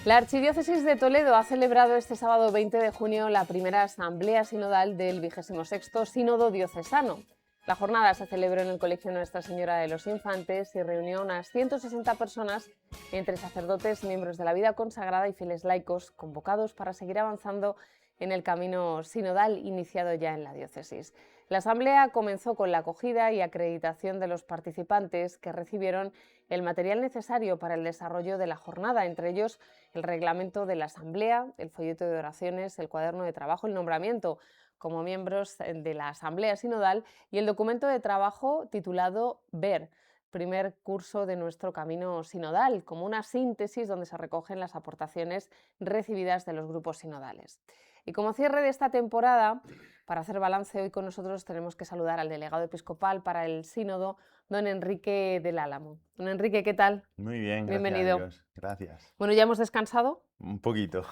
La Archidiócesis de Toledo ha celebrado este sábado 20 de junio la primera asamblea sinodal del 26º Sínodo Diocesano. La jornada se celebró en el Colegio Nuestra Señora de los Infantes y reunió a unas 160 personas, entre sacerdotes, miembros de la vida consagrada y fieles laicos, convocados para seguir avanzando en el camino sinodal iniciado ya en la diócesis. La asamblea comenzó con la acogida y acreditación de los participantes, que recibieron el material necesario para el desarrollo de la jornada, entre ellos el reglamento de la asamblea, el folleto de oraciones, el cuaderno de trabajo, el nombramiento como miembros de la asamblea sinodal y el documento de trabajo titulado Ver, primer curso de nuestro camino sinodal, como una síntesis donde se recogen las aportaciones recibidas de los grupos sinodales. Y como cierre de esta temporada, para hacer balance, hoy con nosotros tenemos que saludar al delegado episcopal para el sínodo, don Enrique del Álamo. Don Enrique, ¿qué tal? Muy bien, gracias a Bienvenido. Dios. Gracias. Bueno, ¿ya hemos descansado? Un poquito.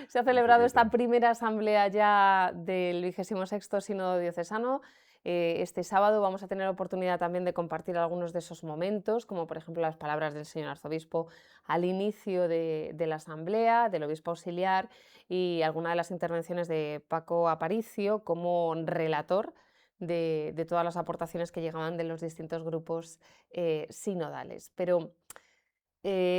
Se ha Un celebrado esta poquito. primera asamblea ya del 26º Sínodo Diocesano. Este sábado vamos a tener oportunidad también de compartir algunos de esos momentos, como por ejemplo las palabras del señor arzobispo al inicio de la asamblea, del obispo auxiliar y alguna de las intervenciones de Paco Aparicio como relator de todas las aportaciones que llegaban de los distintos grupos sinodales. Pero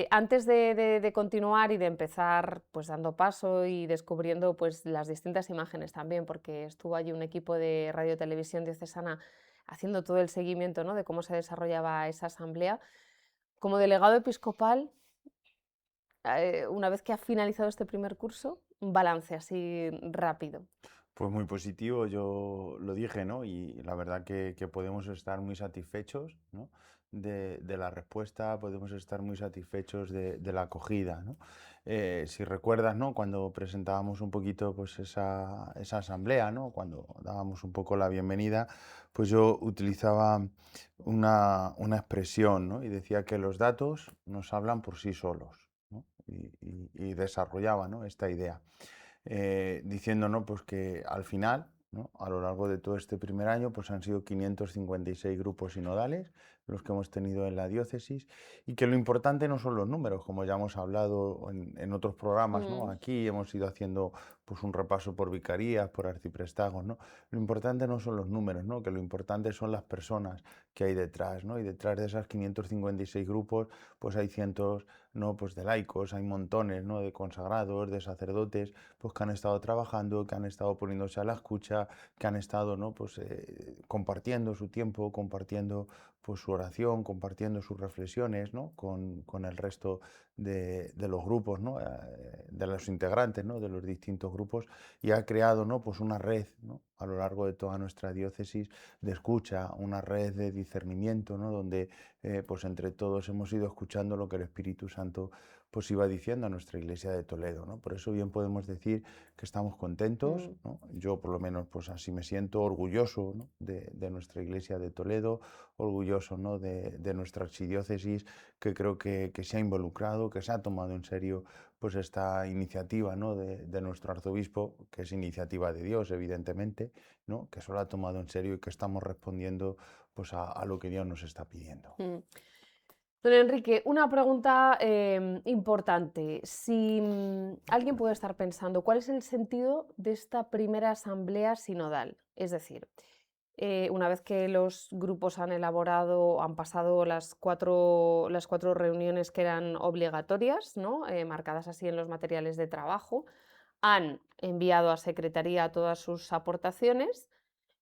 antes de continuar y de empezar pues dando paso y descubriendo pues las distintas imágenes también, porque estuvo allí un equipo de Radio Televisión Diocesana haciendo todo el seguimiento, ¿no?, de cómo se desarrollaba esa asamblea, como delegado episcopal, una vez que ha finalizado este primer curso, un balance así rápido. Pues muy positivo, yo lo dije, ¿no? Y la verdad que podemos estar muy satisfechos, ¿no? De la respuesta, podemos estar muy satisfechos de la acogida, ¿no? Si recuerdas, ¿no? Cuando presentábamos un poquito pues esa asamblea, ¿no? Cuando dábamos un poco la bienvenida, pues yo utilizaba una expresión, ¿no? Y decía que los datos nos hablan por sí solos, ¿no? Y desarrollaba, ¿no?, esta idea. Diciendo, ¿no?, pues que al final, ¿no?, a lo largo de todo este primer año, pues han sido 556 grupos sinodales los que hemos tenido en la diócesis, y que lo importante no son los números, como ya hemos hablado en otros programas, ¿no? Mm, Aquí hemos ido haciendo pues un repaso por vicarías, por arciprestagos, ¿no? Lo importante no son los números, ¿no?, que lo importante son las personas que hay detrás, ¿no? Y detrás de esas 556 grupos, pues hay cientos, ¿no?, pues de laicos, hay montones, ¿no?, de consagrados, de sacerdotes, pues que han estado trabajando, que han estado poniéndose a la escucha, que han estado, ¿no?, pues compartiendo su tiempo, compartiendo pues su oración, compartiendo sus reflexiones, ¿no?, con el resto de los grupos, ¿no?, de los integrantes, ¿no?, de los distintos grupos, y ha creado, ¿no?, pues una red, ¿no?, a lo largo de toda nuestra diócesis de escucha, una red de discernimiento, ¿no?, donde pues entre todos hemos ido escuchando lo que el Espíritu Santo pues iba diciendo a nuestra iglesia de Toledo, ¿no? Por eso bien podemos decir que estamos contentos, mm. ¿no? Yo por lo menos pues así me siento orgulloso, ¿no?, de nuestra iglesia de Toledo, orgulloso, ¿no?, de nuestra archidiócesis, que creo que se ha involucrado, que se ha tomado en serio pues esta iniciativa, ¿no?, de nuestro arzobispo, que es iniciativa de Dios, evidentemente, ¿no?, que se lo ha tomado en serio y que estamos respondiendo pues a lo que Dios nos está pidiendo. Mm. Don Enrique, una pregunta importante. Si alguien puede estar pensando, ¿cuál es el sentido de esta primera asamblea sinodal? Es decir, una vez que los grupos han elaborado, han pasado las cuatro reuniones que eran obligatorias, ¿no?, marcadas así en los materiales de trabajo, han enviado a Secretaría todas sus aportaciones.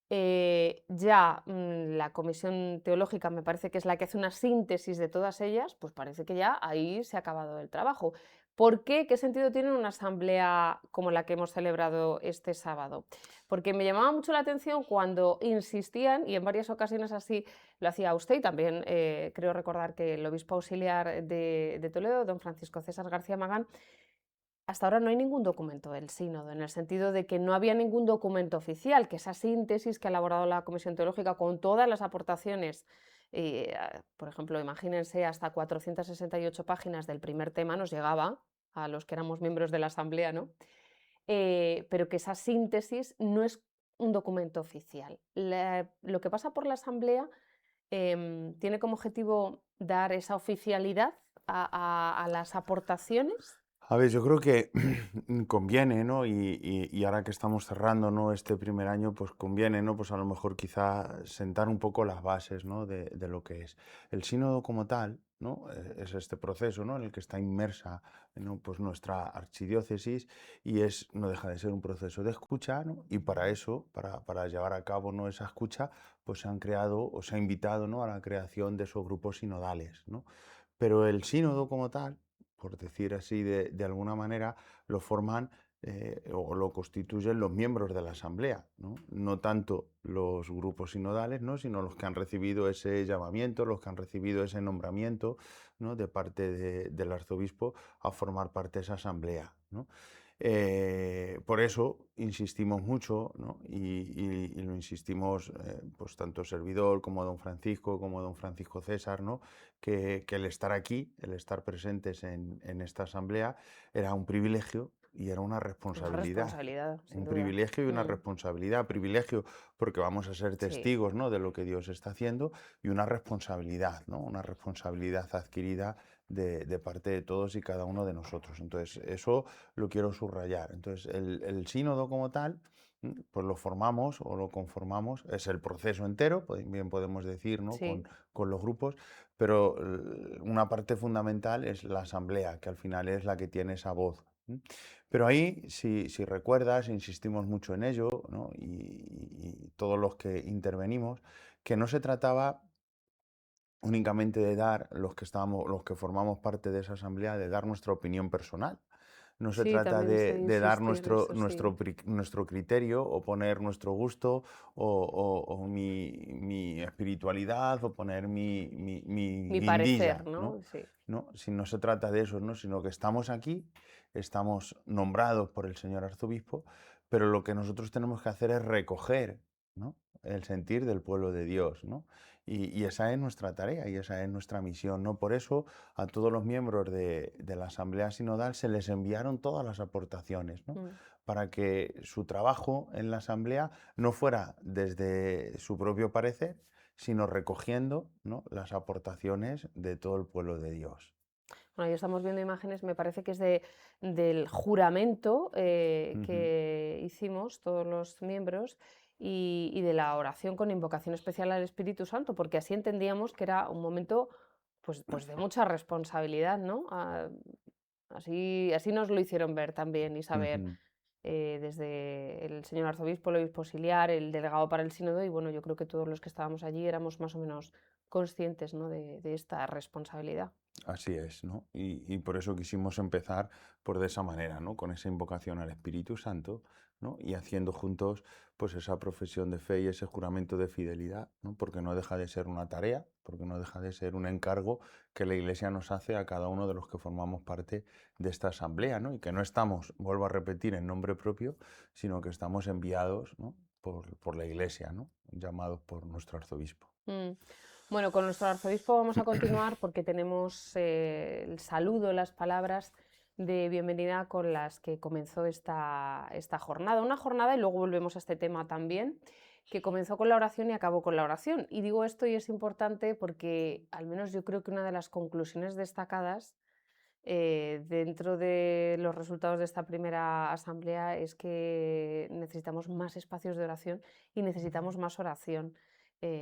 La comisión teológica me parece que es la que hace una síntesis de todas ellas, pues parece que ya ahí se ha acabado el trabajo. ¿Por qué? ¿Qué sentido tiene una asamblea como la que hemos celebrado este sábado? Porque me llamaba mucho la atención cuando insistían, y en varias ocasiones así lo hacía usted, y también creo recordar que el obispo auxiliar de Toledo, don Francisco César García Magán, hasta ahora no hay ningún documento del sínodo, en el sentido de que no había ningún documento oficial, que esa síntesis que ha elaborado la Comisión Teológica con todas las aportaciones, por ejemplo, imagínense, hasta 468 páginas del primer tema nos llegaba a los que éramos miembros de la Asamblea, ¿no? Pero que esa síntesis no es un documento oficial. Lo que pasa por la Asamblea tiene como objetivo dar esa oficialidad a las aportaciones? A ver, yo creo que conviene, ¿no? Y ahora que estamos cerrando, ¿no? Este primer año, pues conviene, ¿no? Pues a lo mejor quizá sentar un poco las bases, ¿no? De lo que es. El sínodo como tal, ¿no? Es este proceso, ¿no? En el que está inmersa, ¿no? Pues nuestra archidiócesis y no deja de ser un proceso de escucha, ¿no? Y para eso, para llevar a cabo, ¿no? Esa escucha, pues se han creado o se ha invitado, ¿no? A la creación de esos grupos sinodales, ¿no? Pero el sínodo como tal, por decir así de alguna manera, lo forman o lo constituyen los miembros de la Asamblea, ¿no? No tanto los grupos sinodales, ¿no? Sino los que han recibido ese llamamiento, los que han recibido ese nombramiento, ¿no? De parte del arzobispo a formar parte de esa Asamblea, ¿no? Por eso insistimos mucho, ¿no? Y lo insistimos pues tanto servidor como don Francisco César, ¿no? Que el estar aquí, el estar presentes en esta asamblea era un privilegio y era una Una responsabilidad. responsabilidad, sin Un duda. privilegio y una Mm, responsabilidad. Privilegio porque vamos a ser sí. testigos, ¿no? De lo que Dios está haciendo y una responsabilidad, ¿no? Una responsabilidad adquirida de parte de todos y cada uno de nosotros. Entonces, eso lo quiero subrayar. Entonces, el sínodo como tal, pues lo formamos o lo conformamos, es el proceso entero, bien podemos decir, ¿no? Sí. Con los grupos, pero una parte fundamental es la asamblea, que al final es la que tiene esa voz. Pero ahí, si recuerdas, insistimos mucho en ello, ¿no? Y todos los que intervenimos, que no se trataba únicamente de dar los que formamos parte de esa asamblea, de dar nuestra opinión personal. No se Sí, trata también se de dar insiste en eso, sí. nuestro criterio o poner nuestro gusto o mi espiritualidad o poner mi Mi parecer, guindilla, ¿no? ¿no? Sí. ¿No? Si no se trata de eso, ¿no? Sino que estamos aquí, estamos nombrados por el señor arzobispo, pero lo que nosotros tenemos que hacer es recoger, ¿no? El sentir del pueblo de Dios, ¿no? Y esa es nuestra tarea y esa es nuestra misión, ¿no? Por eso a todos los miembros de la Asamblea Sinodal se les enviaron todas las aportaciones, ¿no? Mm. Para que su trabajo en la Asamblea no fuera desde su propio parecer, sino recogiendo, ¿no? Las aportaciones de todo el pueblo de Dios. Bueno, ahí estamos viendo imágenes, me parece que es del juramento Ujú. que hicimos todos los miembros y de la oración con invocación especial al Espíritu Santo, porque así entendíamos que era un momento pues de mucha responsabilidad, ¿no? Así nos lo hicieron ver también y saber Ujú. desde el señor arzobispo, el obispo auxiliar, el delegado para el sínodo y bueno, yo creo que todos los que estábamos allí éramos más o menos conscientes, ¿no? de esta responsabilidad. Así es, ¿no? Y por eso quisimos empezar por de esa manera, ¿no? Con esa invocación al Espíritu Santo, ¿no? Y haciendo juntos, pues esa profesión de fe y ese juramento de fidelidad, ¿no? Porque no deja de ser una tarea, porque no deja de ser un encargo que la Iglesia nos hace a cada uno de los que formamos parte de esta asamblea, ¿no? Y que no estamos, vuelvo a repetir, en nombre propio, sino que estamos enviados, ¿no? Por la Iglesia, ¿no? Llamados por nuestro arzobispo. Mm. Bueno, con nuestro arzobispo vamos a continuar porque tenemos el saludo, las palabras de bienvenida con las que comenzó esta jornada. Una jornada, y luego volvemos a este tema también, que comenzó con la oración y acabó con la oración. Y digo esto y es importante porque al menos yo creo que una de las conclusiones destacadas dentro de los resultados de esta primera asamblea es que necesitamos más espacios de oración y necesitamos más oración.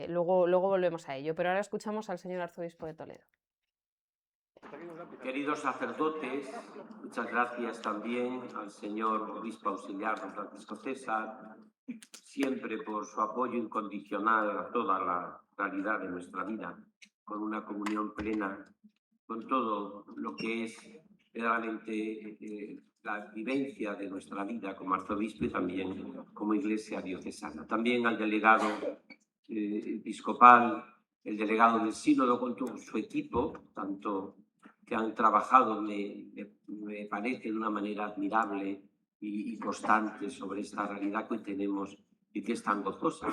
Luego volvemos a ello, pero ahora escuchamos al señor arzobispo de Toledo. Queridos sacerdotes, muchas gracias también al señor obispo auxiliar don Francisco César, siempre por su apoyo incondicional a toda la realidad de nuestra vida, con una comunión plena con todo lo que es realmente la vivencia de nuestra vida como arzobispo y también como iglesia diocesana. También al delegado episcopal, el delegado del sínodo con todo su equipo, tanto que han trabajado, me parece, de una manera admirable y constante sobre esta realidad que hoy tenemos y que es tan gozosa.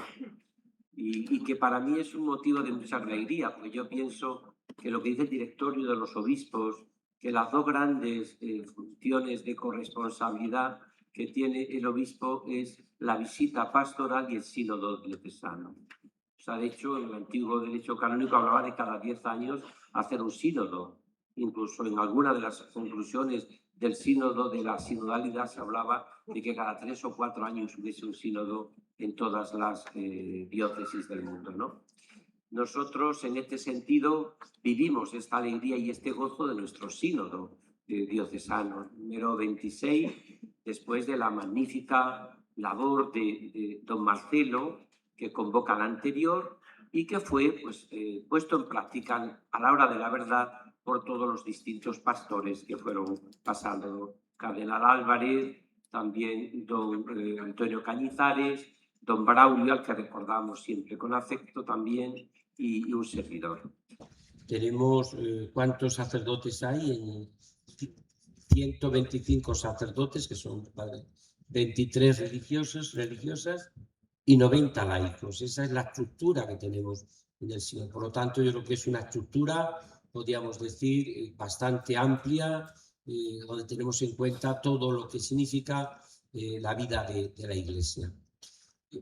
Y que para mí es un motivo de mucha alegría, porque yo pienso que lo que dice el directorio de los obispos, que las dos grandes funciones de corresponsabilidad que tiene el obispo es la visita pastoral y el sínodo diocesano. O sea, de hecho, en el antiguo derecho canónico hablaba de cada 10 años hacer un sínodo. incluso en alguna de las conclusiones del sínodo de la sinodalidad se hablaba de que cada 3 o 4 años hubiese un sínodo en todas las diócesis del mundo, ¿no? Nosotros, en este sentido, vivimos esta alegría y este gozo de nuestro sínodo diocesano, número 26, después de la magnífica labor de don Marcelo, que convoca la anterior y que fue pues, puesto en práctica a la hora de la verdad por todos los distintos pastores que fueron pasando. Cardenal Álvarez, también don Antonio Cañizares, don Braulio, al que recordamos siempre con afecto también, y un servidor. Tenemos, ¿cuántos sacerdotes hay? 125 sacerdotes, que son 23 religiosas y 90 laicos. Esa es la estructura que tenemos en el sínodo. Por lo tanto, yo creo que es una estructura, podríamos decir, bastante amplia, donde tenemos en cuenta todo lo que significa la vida de la Iglesia.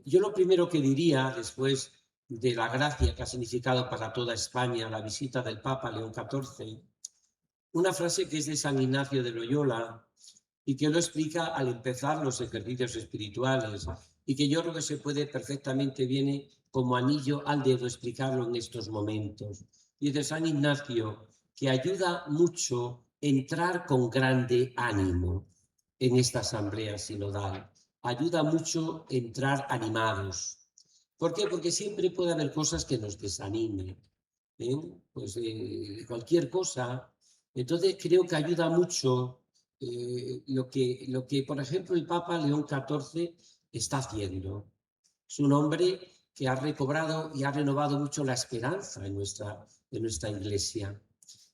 Yo lo primero que diría, después de la gracia que ha significado para toda España la visita del Papa León XIV, una frase que es de San Ignacio de Loyola y que lo explica al empezar los ejercicios espirituales y que yo creo que se puede perfectamente, viene como anillo al dedo explicarlo en estos momentos. Y es de San Ignacio que ayuda mucho entrar con grande ánimo en esta asamblea sinodal. Ayuda mucho entrar animados. ¿Por qué? Porque siempre puede haber cosas que nos desanimen. Pues cualquier cosa. Entonces creo que ayuda mucho lo que, por ejemplo, el Papa León XIV está haciendo. Es un hombre que ha recobrado y ha renovado mucho la esperanza en nuestra Iglesia.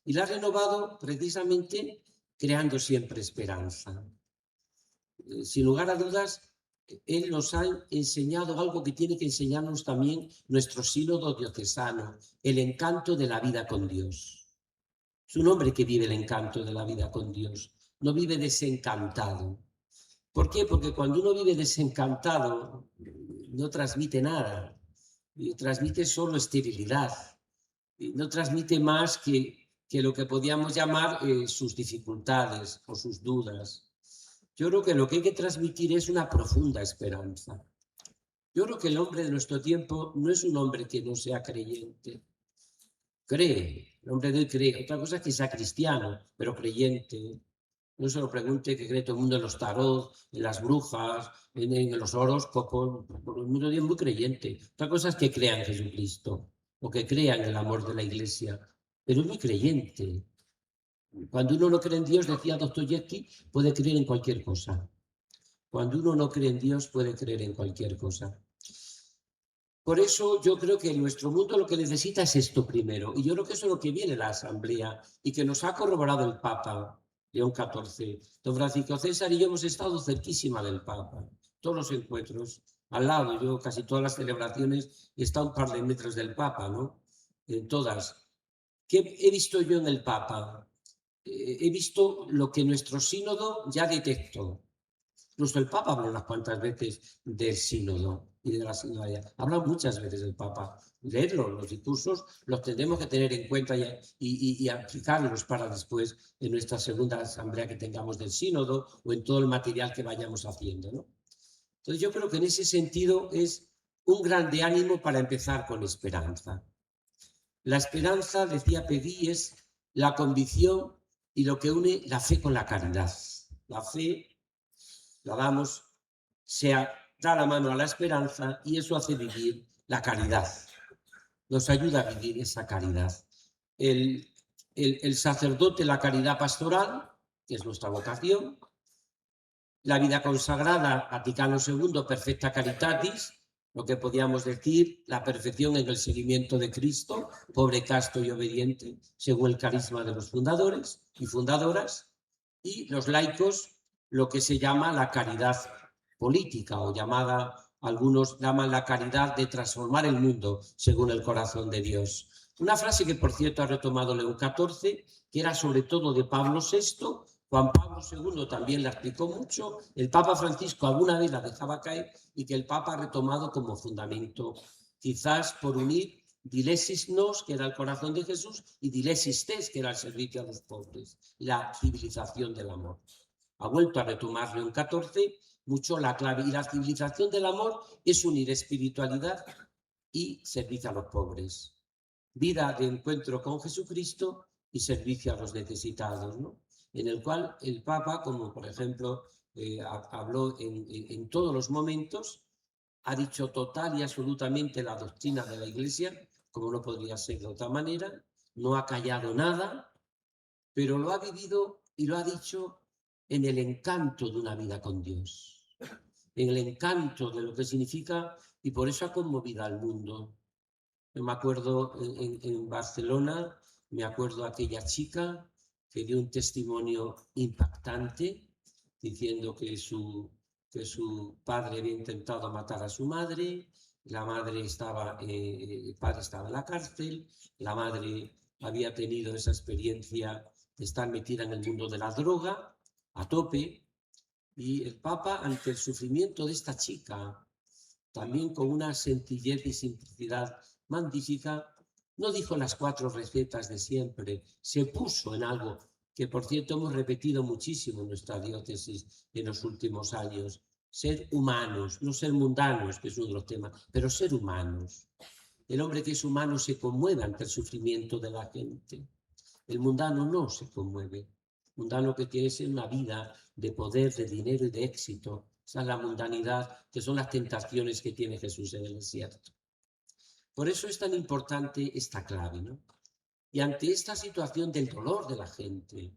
Y la ha renovado precisamente creando siempre esperanza. Sin lugar a dudas, él nos ha enseñado algo que tiene que enseñarnos también nuestro sínodo diocesano, el encanto de la vida con Dios. Es un hombre que vive el encanto de la vida con Dios, no vive desencantado. ¿Por qué? Porque cuando uno vive desencantado, no transmite nada, transmite solo esterilidad, no transmite más que lo que podríamos llamar sus dificultades o sus dudas. Yo creo que lo que hay que transmitir es una profunda esperanza. Yo creo que el hombre de nuestro tiempo no es un hombre que no sea creyente. Cree, el hombre de hoy cree. Otra cosa es que sea cristiano, pero creyente. No se lo pregunte que cree todo el mundo en los tarot, en las brujas, en los horóscopos. El mundo de hoy es muy creyente. Otra cosa es que crea en Jesucristo o que crea en el amor de la Iglesia, pero es muy creyente. Cuando uno no cree en Dios, decía Dostoyevsky, puede creer en cualquier cosa. Cuando uno no cree en Dios, puede creer en cualquier cosa. Por eso yo creo que nuestro mundo lo que necesita es esto primero. Y yo creo que eso es lo que viene la Asamblea y que nos ha corroborado el Papa León XIV. Don Francisco César y yo hemos estado cerquísima del Papa. Todos los encuentros, al lado. Yo casi todas las celebraciones he estado a un par de metros del Papa, ¿no? En todas. ¿Qué he visto yo en el Papa? He visto lo que nuestro sínodo ya detectó. Incluso el Papa habló unas cuantas veces del sínodo y de la sinodalidad. Habla muchas veces del Papa. Leerlos, los discursos, los tendremos que tener en cuenta y aplicarlos para después en nuestra segunda asamblea que tengamos del sínodo o en todo el material que vayamos haciendo, ¿no? Entonces yo creo que en ese sentido es un grande ánimo para empezar con esperanza. La esperanza, decía Peggy, es la convicción y lo que une la fe con la caridad. La fe la damos, se da la mano a la esperanza y eso hace vivir la caridad. Nos ayuda a vivir esa caridad. El sacerdote, la caridad pastoral, que es nuestra vocación. La vida consagrada, Vaticano II, Perfecta Caritatis, lo que podríamos decir, la perfección en el seguimiento de Cristo, pobre, casto y obediente, según el carisma de los fundadores y fundadoras, y los laicos, lo que se llama la caridad política, o llamada, algunos llaman la caridad de transformar el mundo según el corazón de Dios. Una frase que, por cierto, ha retomado León XIV, que era sobre todo de Pablo VI, Juan Pablo II también la explicó mucho, el Papa Francisco alguna vez la dejaba caer y que el Papa ha retomado como fundamento, quizás por unir Dilesis nos, que era el corazón de Jesús, y dilesis tes, que era el servicio a los pobres, la civilización del amor. Ha vuelto a retomar León XIV mucho la clave, y la civilización del amor es unir espiritualidad y servicio a los pobres. Vida de encuentro con Jesucristo y servicio a los necesitados, ¿no? En el cual el Papa, como por ejemplo habló en todos los momentos, ha dicho total y absolutamente la doctrina de la Iglesia, como no podría ser de otra manera, no ha callado nada, pero lo ha vivido y lo ha dicho en el encanto de una vida con Dios, en el encanto de lo que significa, y por eso ha conmovido al mundo. Yo me acuerdo en Barcelona, me acuerdo aquella chica que dio un testimonio impactante diciendo que su padre había intentado matar a su madre, la madre estaba, el padre estaba en la cárcel, la madre había tenido esa experiencia de estar metida en el mundo de la droga a tope, y el Papa, ante el sufrimiento de esta chica, también con una sencillez y simplicidad magnífica, no dijo las 4 recetas de siempre, se puso en algo que, por cierto, hemos repetido muchísimo en nuestra diócesis en los últimos años: ser humanos, no ser mundanos, que es uno de los temas, pero ser humanos. El hombre que es humano se conmueve ante el sufrimiento de la gente. El mundano no se conmueve. El mundano que tiene es una vida de poder, de dinero y de éxito. Esa es la mundanidad, que son las tentaciones que tiene Jesús en el desierto. Por eso es tan importante esta clave, ¿no? Y ante esta situación del dolor de la gente,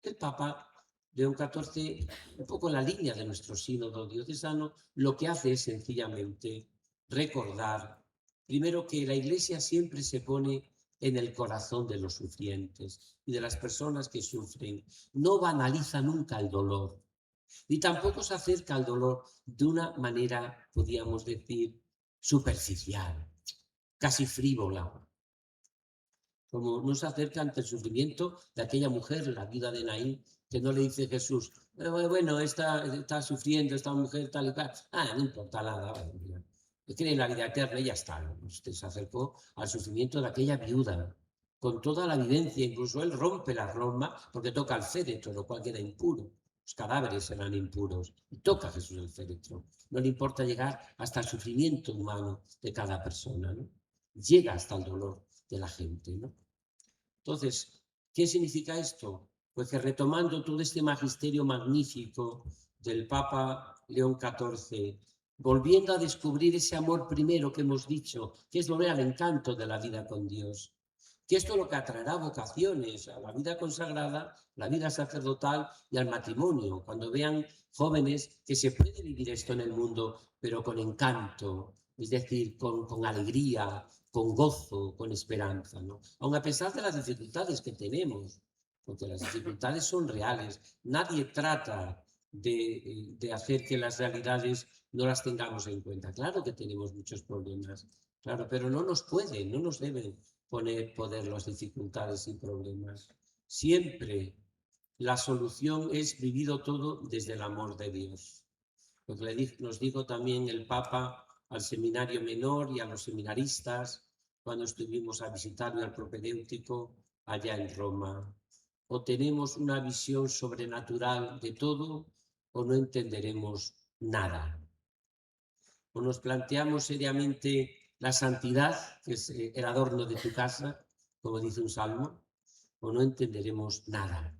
el Papa León XIV, un poco en la línea de nuestro sínodo diocesano, lo que hace es sencillamente recordar, primero, que la Iglesia siempre se pone en el corazón de los sufrientes y de las personas que sufren. No banaliza nunca el dolor, ni tampoco se acerca al dolor de una manera, podríamos decir, superficial, casi frívola, como no se acerca ante el sufrimiento de aquella mujer, la viuda de Naín, que no le dice Jesús, bueno, está sufriendo esta mujer tal y cual, no importa nada, cree en la vida eterna y ya está. Usted se acercó al sufrimiento de aquella viuda, con toda la vivencia, incluso él rompe la norma porque toca el féretro, lo cual queda impuro. Los cadáveres serán impuros, y toca a Jesús el féretro. No le importa llegar hasta el sufrimiento humano de cada persona, ¿no? Llega hasta el dolor de la gente, ¿no? Entonces, ¿qué significa esto? Pues que, retomando todo este magisterio magnífico del Papa León XIV, volviendo a descubrir ese amor primero que hemos dicho, que es volver al encanto de la vida con Dios, que esto es lo que atraerá vocaciones a la vida consagrada, la vida sacerdotal y al matrimonio, cuando vean jóvenes que se puede vivir esto en el mundo, pero con encanto, es decir, con alegría, con gozo, con esperanza, ¿no? Aun a pesar de las dificultades que tenemos, porque las dificultades son reales. Nadie trata de hacer que las realidades no las tengamos en cuenta. Claro que tenemos muchos problemas, claro, pero no nos deben poder las dificultades y problemas. Siempre la solución es vivido todo desde el amor de Dios. Lo que nos dijo también el Papa al seminario menor y a los seminaristas cuando estuvimos a visitarlo al propedéutico allá en Roma: o tenemos una visión sobrenatural de todo o no entenderemos nada. O nos planteamos seriamente la santidad, que es el adorno de tu casa, como dice un salmo, o no entenderemos nada.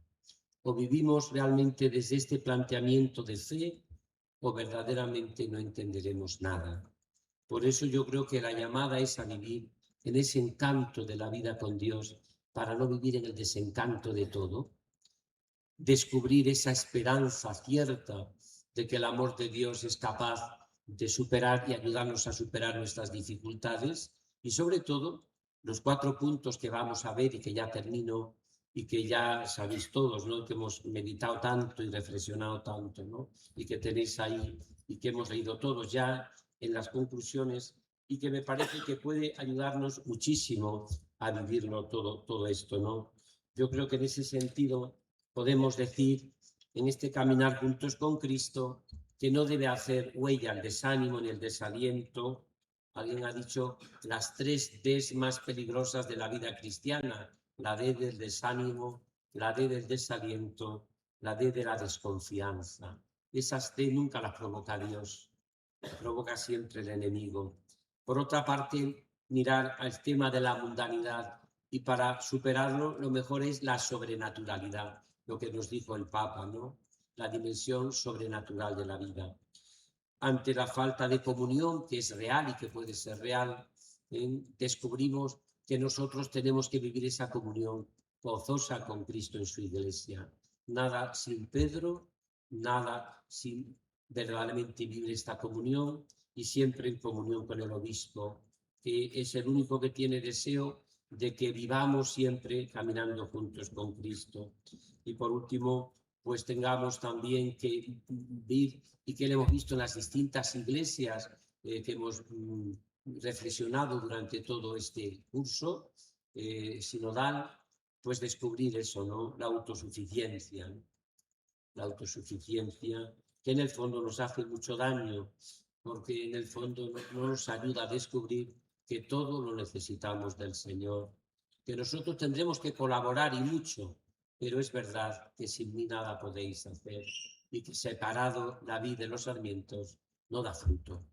O vivimos realmente desde este planteamiento de fe, o verdaderamente no entenderemos nada. Por eso yo creo que la llamada es a vivir en ese encanto de la vida con Dios, para no vivir en el desencanto de todo. Descubrir esa esperanza cierta de que el amor de Dios es capaz de superar y ayudarnos a superar nuestras dificultades, y sobre todo los 4 puntos que vamos a ver y que ya termino y que ya sabéis todos, ¿no? Que hemos meditado tanto y reflexionado tanto, ¿no? Y que tenéis ahí y que hemos leído todos ya en las conclusiones, y que me parece que puede ayudarnos muchísimo a vivirlo todo esto, ¿no? Yo creo que en ese sentido podemos decir, en este caminar juntos con Cristo, que no debe hacer huella el desánimo ni el desaliento, Alguien ha dicho las 3 Ds más peligrosas de la vida cristiana: la D del desánimo, la D del desaliento, la D de la desconfianza. Esas D nunca las provoca Dios, las provoca siempre el enemigo. Por otra parte, mirar al tema de la mundanidad, y para superarlo lo mejor es la sobrenaturalidad, lo que nos dijo el Papa, ¿no? La dimensión sobrenatural de la vida. Ante la falta de comunión, que es real y que puede ser real, descubrimos que nosotros tenemos que vivir esa comunión gozosa con Cristo en su iglesia. Nada sin Pedro, nada sin verdaderamente vivir esta comunión, y siempre en comunión con el obispo, que es el único que tiene deseo de que vivamos siempre caminando juntos con Cristo. Y por último, pues tengamos también que vivir, y que lo hemos visto en las distintas iglesias que hemos reflexionado durante todo este curso sinodal, pues descubrir eso, ¿no? La autosuficiencia, ¿no? La autosuficiencia, que en el fondo nos hace mucho daño, porque en el fondo no nos ayuda a descubrir que todo lo necesitamos del Señor, que nosotros tendremos que colaborar y mucho, pero es verdad que sin mí nada podéis hacer, y que separado la vid de los sarmientos no da fruto.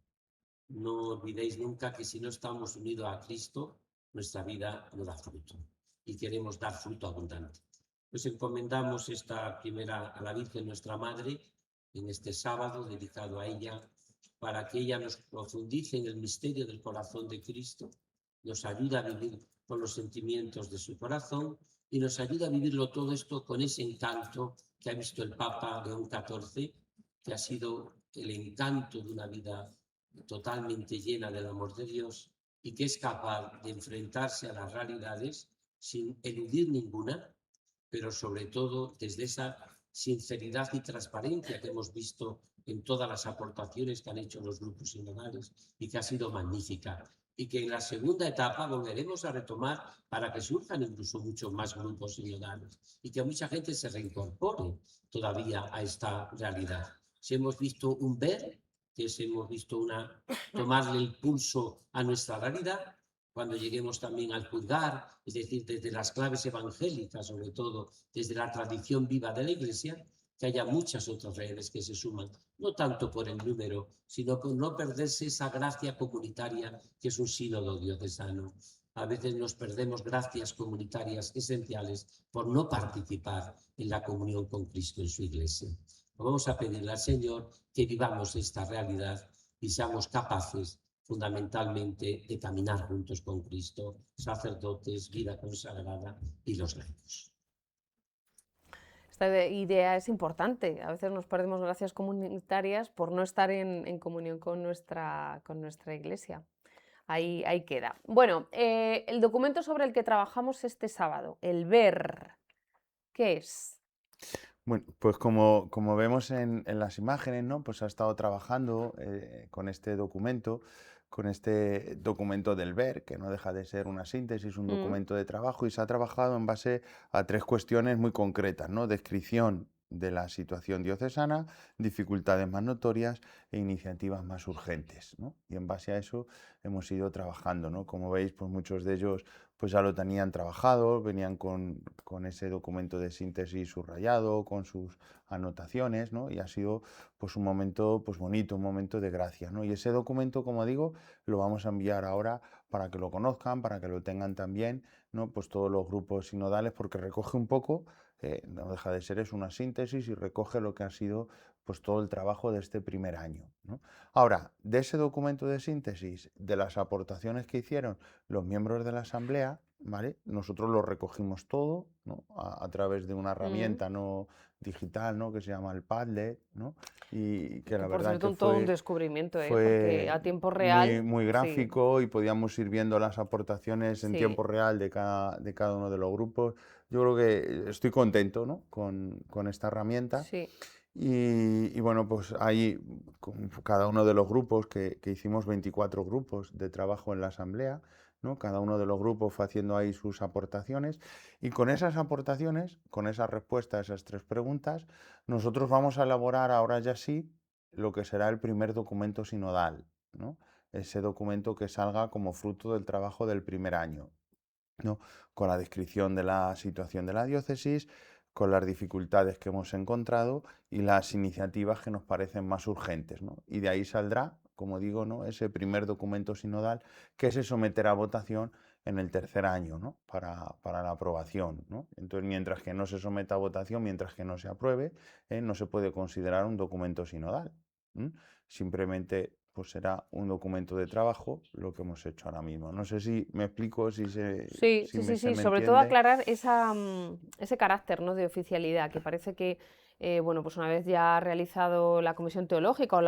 No olvidéis nunca que si no estamos unidos a Cristo, nuestra vida no da fruto, y queremos dar fruto abundante. Pues encomendamos esta primera a la Virgen, nuestra Madre, en este sábado dedicado a ella, para que ella nos profundice en el misterio del corazón de Cristo, nos ayude a vivir con los sentimientos de su corazón, y nos ayude a vivirlo todo esto con ese encanto que ha visto el Papa León XIV, que ha sido el encanto de una vida totalmente llena del amor de Dios, y que es capaz de enfrentarse a las realidades sin eludir ninguna, pero sobre todo desde esa sinceridad y transparencia que hemos visto en todas las aportaciones que han hecho los grupos sinodales, y que ha sido magnífica, y que en la segunda etapa volveremos a retomar para que surjan incluso muchos más grupos sinodales y que mucha gente se reincorpore todavía a esta realidad. Si hemos visto un ver, que es, hemos visto tomarle el pulso a nuestra realidad, cuando lleguemos también al juzgar, es decir, desde las claves evangélicas, sobre todo desde la tradición viva de la Iglesia, que haya muchas otras redes que se suman, no tanto por el número, sino por no perderse esa gracia comunitaria que es un sínodo diocesano. A veces nos perdemos gracias comunitarias esenciales por no participar en la comunión con Cristo en su Iglesia. Vamos a pedirle al Señor que vivamos esta realidad y seamos capaces fundamentalmente de caminar juntos con Cristo, sacerdotes, vida consagrada y los laicos. Esta idea es importante. A veces nos perdemos gracias comunitarias por no estar en comunión con nuestra Iglesia. Ahí queda. Bueno, el documento sobre el que trabajamos este sábado, el ver, ¿qué es? Bueno, pues como vemos en las imágenes, ¿no? Pues ha estado trabajando con este documento del ver, que no deja de ser una síntesis, un documento de trabajo, y se ha trabajado en base a 3 cuestiones muy concretas, ¿no? Descripción de la situación diocesana, dificultades más notorias e iniciativas más urgentes, ¿no? Y en base a eso hemos ido trabajando, ¿no? Como veis, pues muchos de ellos pues ya lo tenían trabajado, venían con ese documento de síntesis subrayado, con sus anotaciones, ¿no? Y ha sido pues un momento pues bonito, un momento de gracia, ¿no? Y ese documento, como digo, lo vamos a enviar ahora para que lo conozcan, para que lo tengan también, ¿no? Pues todos los grupos sinodales, porque recoge un poco, no deja de ser, es una síntesis, y recoge lo que ha sido pues todo el trabajo de este primer año, ¿no? Ahora, de ese documento de síntesis, de las aportaciones que hicieron los miembros de la asamblea, ¿vale? Nosotros lo recogimos todo, ¿no? a través de una herramienta no digital, ¿no? Que se llama el Padlet, ¿no? Y que la Por verdad cierto, que todo un descubrimiento, porque fue a tiempo real... muy gráfico, y podíamos ir viendo las aportaciones en Sí. tiempo real de cada uno de los grupos. Yo creo que estoy contento, ¿no? con esta herramienta. Sí. Y bueno, pues ahí con cada uno de los grupos, que hicimos 24 grupos de trabajo en la asamblea, ¿no? Cada uno de los grupos fue haciendo ahí sus aportaciones, y con esas aportaciones, con esas respuestas a esas 3 preguntas, nosotros vamos a elaborar ahora ya sí lo que será el primer documento sinodal, ¿no? ese documento que salga como fruto del trabajo del primer año, ¿no? Con la descripción de la situación de la diócesis, con las dificultades que hemos encontrado y las iniciativas que nos parecen más urgentes, ¿no? Y de ahí saldrá, como digo, ¿no?, ese primer documento sinodal que se someterá a votación en el tercer año, ¿no?, para la aprobación, ¿no? Entonces, mientras que no se someta a votación, mientras que no se apruebe, no se puede considerar un documento sinodal. Simplemente pues será un documento de trabajo lo que hemos hecho ahora mismo. No sé si me explico, si se me Sobre todo entiende. aclarar ese carácter, ¿no?, de oficialidad, que parece que bueno, pues una vez ya realizado la comisión teológica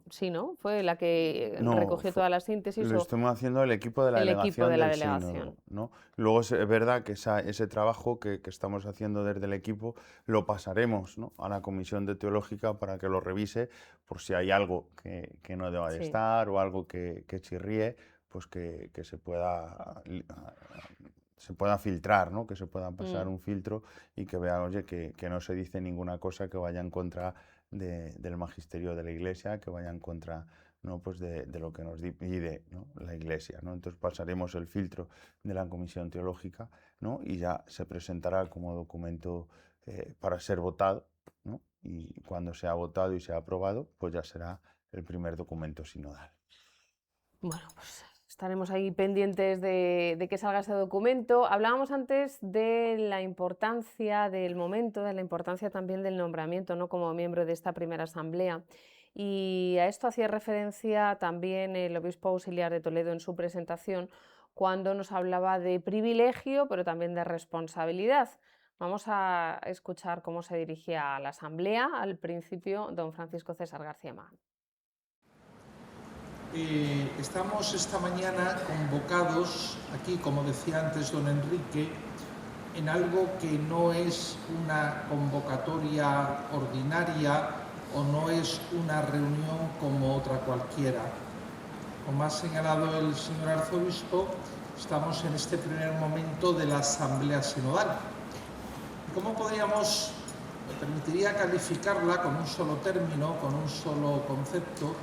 sí, ¿no? Fue la que No, recogió toda la síntesis lo estamos haciendo el equipo de la el equipo delegación de la del delegación. sínodo, ¿no? Luego es verdad que ese trabajo que estamos haciendo desde el equipo lo pasaremos, ¿no?, a la comisión de teológica para que lo revise por si hay algo que no deba de estar o algo que chirríe, pues que se pueda filtrar, ¿no?, que se pueda pasar un filtro y que vea, oye, que no se dice ninguna cosa que vaya en contra del magisterio de la Iglesia, que vaya en contra, ¿no?, pues de lo que nos pide, ¿no?, la Iglesia, ¿no? Entonces pasaremos el filtro de la comisión teológica, ¿no?, y ya se presentará como documento para ser votado, ¿no? Y cuando sea votado y sea aprobado, pues ya será el primer documento sinodal. Bueno, pues estaremos ahí pendientes de que salga ese documento. Hablábamos antes de la importancia del momento, de la importancia también del nombramiento, ¿no?, como miembro de esta primera asamblea. Y a esto hacía referencia también el obispo auxiliar de Toledo en su presentación, cuando nos hablaba de privilegio, pero también de responsabilidad. Vamos a escuchar cómo se dirigía a la asamblea al principio don Francisco César García Magán. Estamos esta mañana convocados aquí, como decía antes don Enrique, en algo que no es una convocatoria ordinaria o no es una reunión como otra cualquiera. Como ha señalado el señor arzobispo, estamos en este primer momento de la asamblea sinodal. ¿Cómo podríamos, me permitiría calificarla con un solo término, con un solo concepto,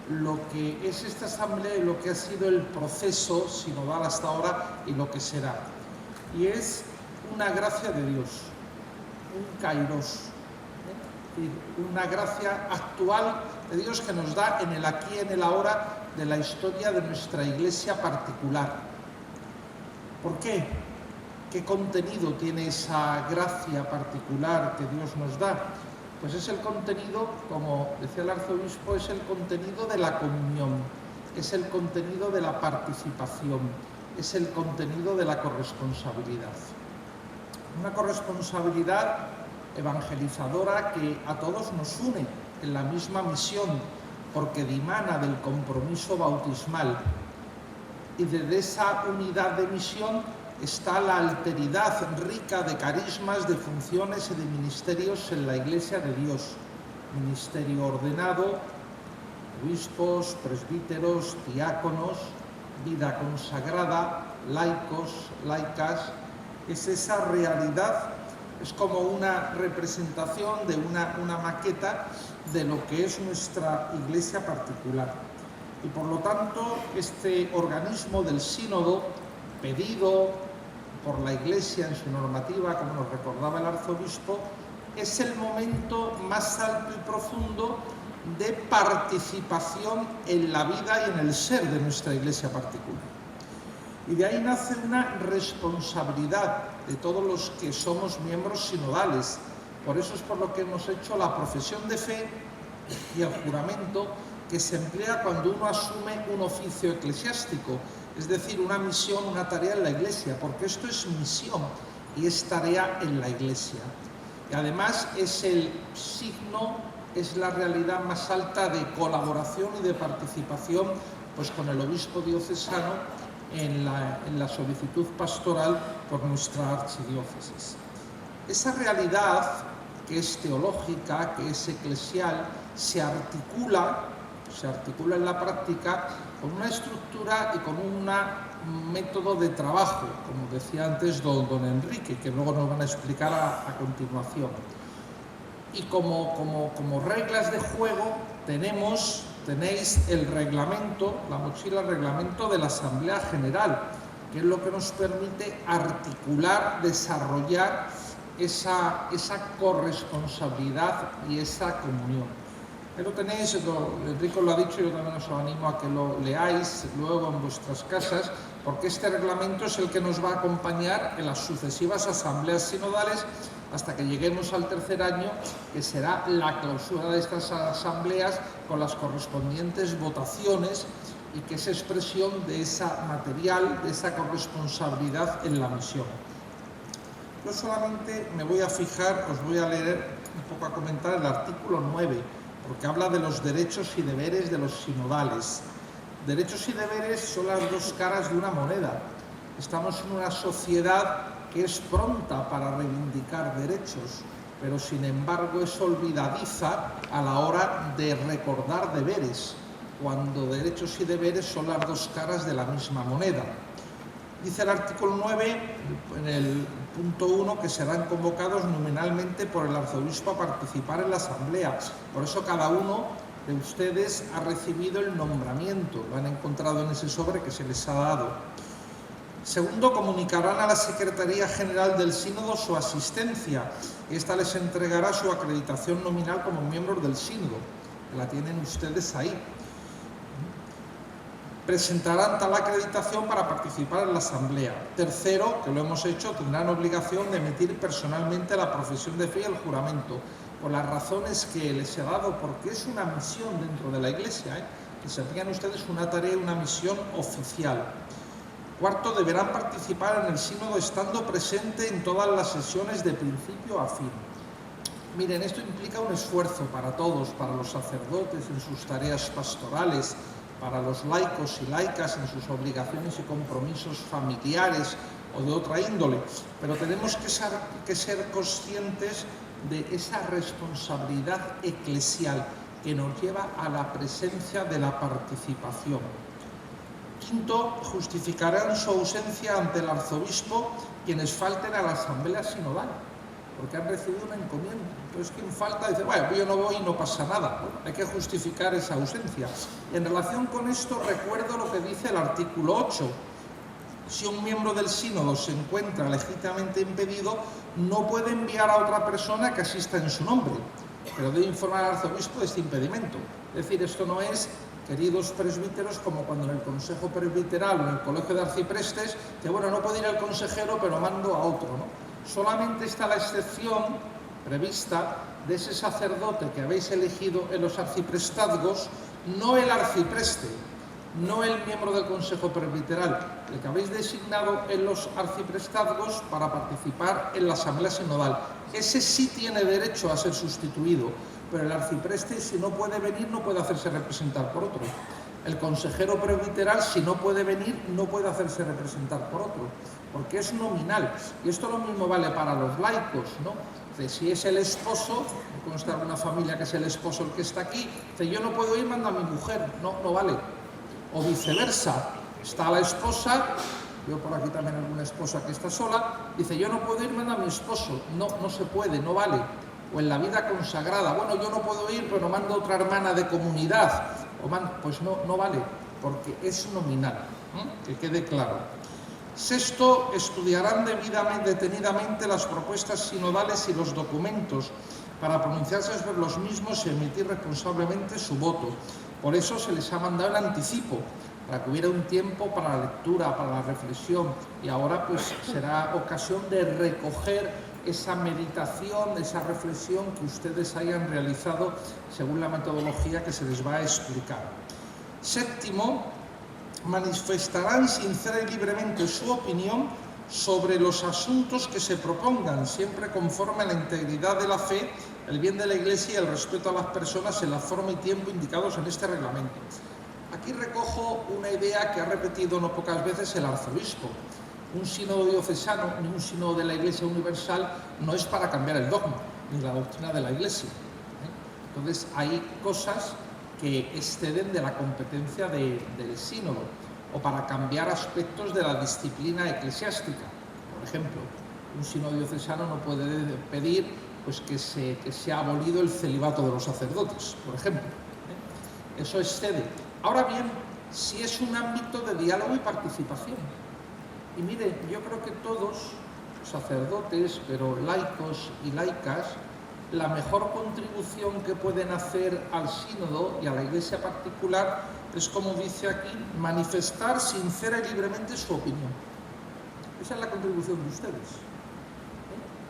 lo que es esta asamblea y lo que ha sido el proceso sinodal hasta ahora y lo que será? Y es una gracia de Dios, un kairos, una gracia actual de Dios que nos da en el aquí y en el ahora de la historia de nuestra iglesia particular. ¿Por qué? ¿Qué contenido tiene esa gracia particular que Dios nos da? Pues es el contenido, como decía el arzobispo, es el contenido de la comunión, es el contenido de la participación, es el contenido de la corresponsabilidad. Una corresponsabilidad evangelizadora que a todos nos une en la misma misión, porque dimana del compromiso bautismal. Y desde esa unidad de misión está la alteridad rica de carismas, de funciones y de ministerios en la Iglesia de Dios. Ministerio ordenado, obispos, presbíteros, diáconos, vida consagrada, laicos, laicas. Es esa realidad, es como una representación de una maqueta de lo que es nuestra Iglesia particular. Y por lo tanto, este organismo del sínodo, pedido por la Iglesia en su normativa, como nos recordaba el arzobispo, es el momento más alto y profundo de participación en la vida y en el ser de nuestra Iglesia particular. Y de ahí nace una responsabilidad de todos los que somos miembros sinodales. Por eso es por lo que hemos hecho la profesión de fe y el juramento que se emplea cuando uno asume un oficio eclesiástico, es decir, una misión, una tarea en la Iglesia, porque esto es misión y es tarea en la Iglesia. Y además es el signo, es la realidad más alta de colaboración y de participación pues, con el obispo diocesano en la solicitud pastoral por nuestra archidiócesis. Esa realidad, que es teológica, que es eclesial, se articula en la práctica con una estructura y con un método de trabajo, como decía antes don Enrique, que luego nos van a explicar a continuación. Y como reglas de juego tenemos tenéis el reglamento, la mochila reglamento de la Asamblea General, que es lo que nos permite articular, desarrollar esa corresponsabilidad y esa comunión. Pero tenéis, Enrico lo ha dicho, yo también os animo a que lo leáis luego en vuestras casas, porque este reglamento es el que nos va a acompañar en las sucesivas asambleas sinodales hasta que lleguemos al tercer año, que será la clausura de estas asambleas con las correspondientes votaciones y que es expresión de esa material, de esa corresponsabilidad en la misión. Yo solamente me voy a fijar, os voy a leer un poco, a comentar el artículo 9, porque habla de los derechos y deberes de los sinodales. Derechos y deberes son las dos caras de una moneda. Estamos en una sociedad que es pronta para reivindicar derechos, pero sin embargo es olvidadiza a la hora de recordar deberes, cuando derechos y deberes son las dos caras de la misma moneda. Dice el artículo 9, en el punto 1, que serán convocados nominalmente por el arzobispo a participar en la asamblea. Por eso cada uno de ustedes ha recibido el nombramiento, lo han encontrado en ese sobre que se les ha dado. Segundo, comunicarán a la Secretaría General del Sínodo su asistencia. Esta les entregará su acreditación nominal como miembros del Sínodo. La tienen ustedes ahí. Presentarán tal acreditación para participar en la asamblea. Tercero, que lo hemos hecho, tendrán obligación de emitir personalmente la profesión de fe y el juramento, por las razones que les he dado, porque es una misión dentro de la Iglesia, que se tengan ustedes una tarea, una misión oficial. Cuarto, deberán participar en el sínodo estando presente en todas las sesiones de principio a fin. Miren, esto implica un esfuerzo para todos, para los sacerdotes en sus tareas pastorales, para los laicos y laicas en sus obligaciones y compromisos familiares o de otra índole, pero tenemos que ser conscientes de esa responsabilidad eclesial que nos lleva a la presencia de la participación. Quinto, justificarán su ausencia ante el arzobispo quienes falten a la asamblea sinodal, porque han recibido una encomienda. Entonces, quien falta dice, bueno, yo no voy y no pasa nada. Bueno, hay que justificar esa ausencia. En relación con esto, recuerdo lo que dice el artículo 8. Si un miembro del sínodo se encuentra legítimamente impedido, no puede enviar a otra persona que asista en su nombre, pero debe informar al arzobispo de este impedimento. Es decir, esto no es, queridos presbíteros, como cuando en el consejo presbiteral o en el colegio de arciprestes, que bueno, no puede ir el consejero, pero mando a otro, ¿no? Solamente está la excepción prevista de ese sacerdote que habéis elegido en los arciprestazgos, no el arcipreste, no el miembro del consejo presbiteral, el que habéis designado en los arciprestazgos para participar en la asamblea sinodal. Ese sí tiene derecho a ser sustituido, pero el arcipreste, si no puede venir, no puede hacerse representar por otro. El consejero presbiteral, si no puede venir, no puede hacerse representar por otro, porque es nominal. Y esto lo mismo vale para los laicos, ¿no? Si es el esposo, me consta alguna familia que es el esposo el que está aquí, dice, yo no puedo ir, manda a mi mujer, no vale. O viceversa, está la esposa, yo por aquí también alguna esposa que está sola, dice, yo no puedo ir, manda a mi esposo, no se puede, no vale. O en la vida consagrada, bueno, yo no puedo ir, pero mando a otra hermana de comunidad, pues no vale, porque es nominal, que quede claro. Sexto, estudiarán detenidamente las propuestas sinodales y los documentos para pronunciarse sobre los mismos y emitir responsablemente su voto. Por eso se les ha mandado el anticipo, para que hubiera un tiempo para la lectura, para la reflexión, y ahora pues será ocasión de recoger esa meditación, esa reflexión que ustedes hayan realizado según la metodología que se les va a explicar. Séptimo, manifestarán sincera y libremente su opinión sobre los asuntos que se propongan, siempre conforme a la integridad de la fe, el bien de la Iglesia y el respeto a las personas en la forma y tiempo indicados en este reglamento. Aquí recojo una idea que ha repetido no pocas veces el arzobispo. Un sínodo diocesano ni un sínodo de la Iglesia universal no es para cambiar el dogma ni la doctrina de la Iglesia. Entonces hay cosas que exceden de la competencia del sínodo, o para cambiar aspectos de la disciplina eclesiástica. Por ejemplo, un sínodo diocesano no puede pedir pues, que se ha abolido el celibato de los sacerdotes, por ejemplo. eso excede. Ahora bien, si es un ámbito de diálogo y participación. Y mire, yo creo que todos, sacerdotes, pero laicos y laicas, la mejor contribución que pueden hacer al sínodo y a la Iglesia particular es, como dice aquí, manifestar sincera y libremente su opinión. Esa es la contribución de ustedes.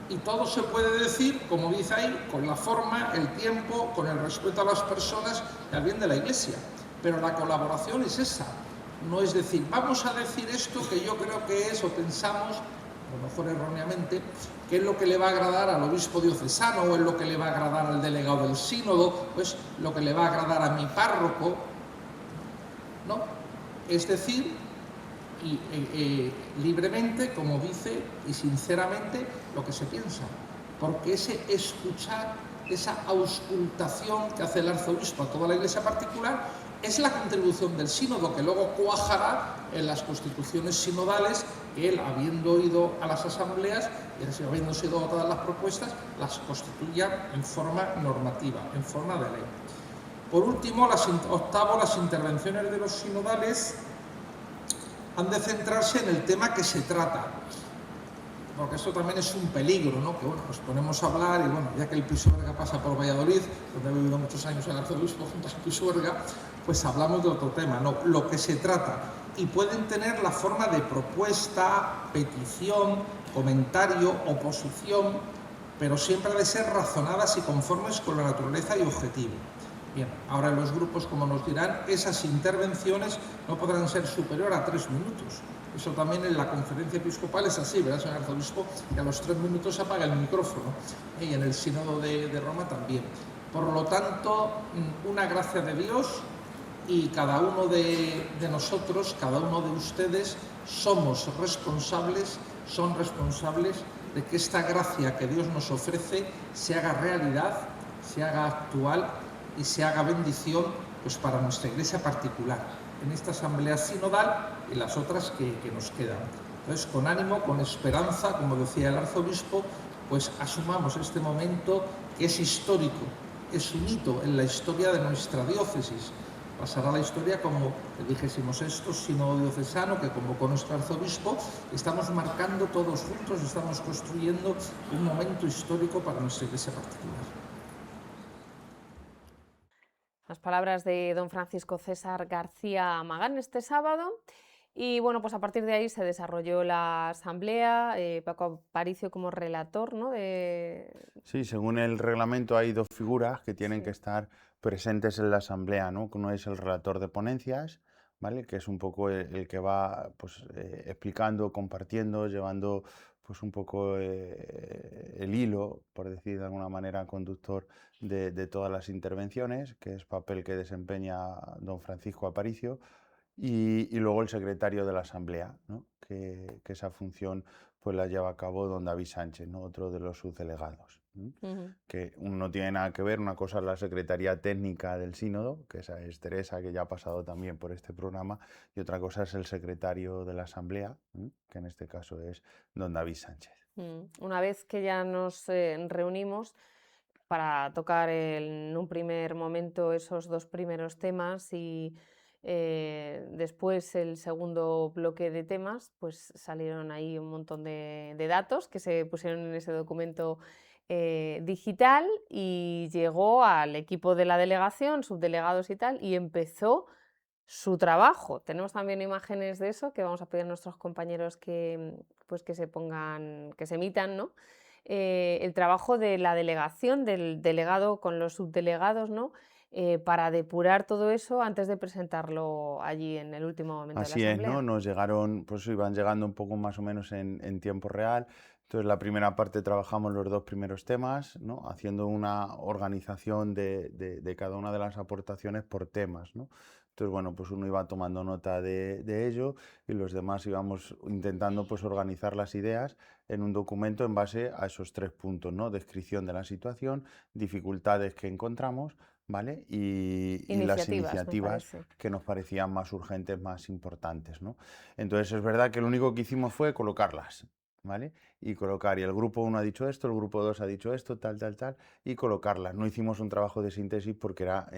Y todo se puede decir, como dice ahí, con la forma, el tiempo, con el respeto a las personas y al bien de la Iglesia. Pero la colaboración es esa. No es decir, vamos a decir esto que yo creo que es, o pensamos, a lo mejor erróneamente, que es lo que le va a agradar al obispo diocesano, o es lo que le va a agradar al delegado del sínodo, pues lo que le va a agradar a mi párroco. No, es decir, libremente, como dice, y sinceramente, lo que se piensa. Porque ese escuchar, esa auscultación que hace el arzobispo a toda la Iglesia particular, es la contribución del sínodo, que luego cuajará en las constituciones sinodales, que él, habiendo ido a las asambleas y habiendo sido todas las propuestas, las constituya en forma normativa, en forma de ley. Por último, octavo, las intervenciones de los sinodales han de centrarse en el tema que se trata, porque esto también es un peligro, ¿no? Que bueno, nos ponemos a hablar y bueno, ya que el Pisuerga pasa por Valladolid, donde ha vivido muchos años el arzobispo junto al Pisuerga, pues hablamos de otro tema, ¿no? Lo que se trata. Y pueden tener la forma de propuesta, petición, comentario, oposición, pero siempre ha de ser razonadas y conformes con la naturaleza y objetivo. Bien, ahora en los grupos, como nos dirán, esas intervenciones no podrán ser superior a 3 minutos. Eso también en la conferencia episcopal es así, ¿verdad, señor arzobispo? Que a los 3 minutos se apaga el micrófono. Y en el sínodo de Roma también. Por lo tanto, una gracia de Dios, y cada uno de nosotros, cada uno de ustedes, son responsables de que esta gracia que Dios nos ofrece se haga realidad, se haga actual y se haga bendición, pues, para nuestra Iglesia particular, en esta asamblea sinodal y las otras que nos quedan. Entonces, con ánimo, con esperanza, como decía el arzobispo, pues asumamos este momento que es histórico, es un hito en la historia de nuestra diócesis. Pasará a la historia como el 26º sínodo diocesano que convocó nuestro arzobispo. Estamos marcando todos juntos, estamos construyendo un momento histórico para nuestra Iglesia particular. Las palabras de don Francisco César García Magán este sábado. Y bueno, pues a partir de ahí se desarrolló la asamblea, Paco Aparicio como relator, ¿no? Sí, según el reglamento hay 2 figuras que tienen Sí. que estar presentes en la asamblea, ¿no? Uno es el relator de ponencias, ¿vale? Que es un poco el que va, pues, explicando, compartiendo, llevando, pues, un poco el hilo, por decir de alguna manera, conductor de todas las intervenciones, que es papel que desempeña don Francisco Aparicio. Y luego el secretario de la asamblea, ¿no? que esa función pues la lleva a cabo don David Sánchez, ¿no? Otro de los subdelegados. Que no tiene nada que ver, una cosa es la Secretaría Técnica del Sínodo, que esa es Teresa, que ya ha pasado también por este programa, y otra cosa es el secretario de la asamblea, que en este caso es don David Sánchez. Una vez que ya nos reunimos para tocar en un primer momento esos 2 primeros temas y después el segundo bloque de temas, pues salieron ahí un montón de datos que se pusieron en ese documento digital y llegó al equipo de la delegación, subdelegados y tal, y empezó su trabajo. Tenemos también imágenes de eso que vamos a pedir a nuestros compañeros que se pongan, que se emitan, ¿no? El trabajo de la delegación, del delegado con los subdelegados, ¿no? Para depurar todo eso antes de presentarlo allí en el último momento de la Así es, asamblea. ¿no? Nos llegaron, pues iban llegando un poco más o menos en tiempo real. Entonces, la primera parte trabajamos los 2 primeros temas, ¿no? Haciendo una organización de cada una de las aportaciones por temas, ¿no? Entonces, bueno, pues uno iba tomando nota de ello y los demás íbamos intentando, pues, organizar las ideas en un documento en base a esos 3 puntos, ¿no? Descripción de la situación, dificultades que encontramos, ¿vale? Y las iniciativas que nos parecían más urgentes, más importantes, ¿no? Entonces es verdad que lo único que hicimos fue colocarlas, ¿vale? Y colocar, y el grupo 1 ha dicho esto, el grupo 2 ha dicho esto, tal, tal, tal, y colocarlas. No hicimos un trabajo de síntesis porque era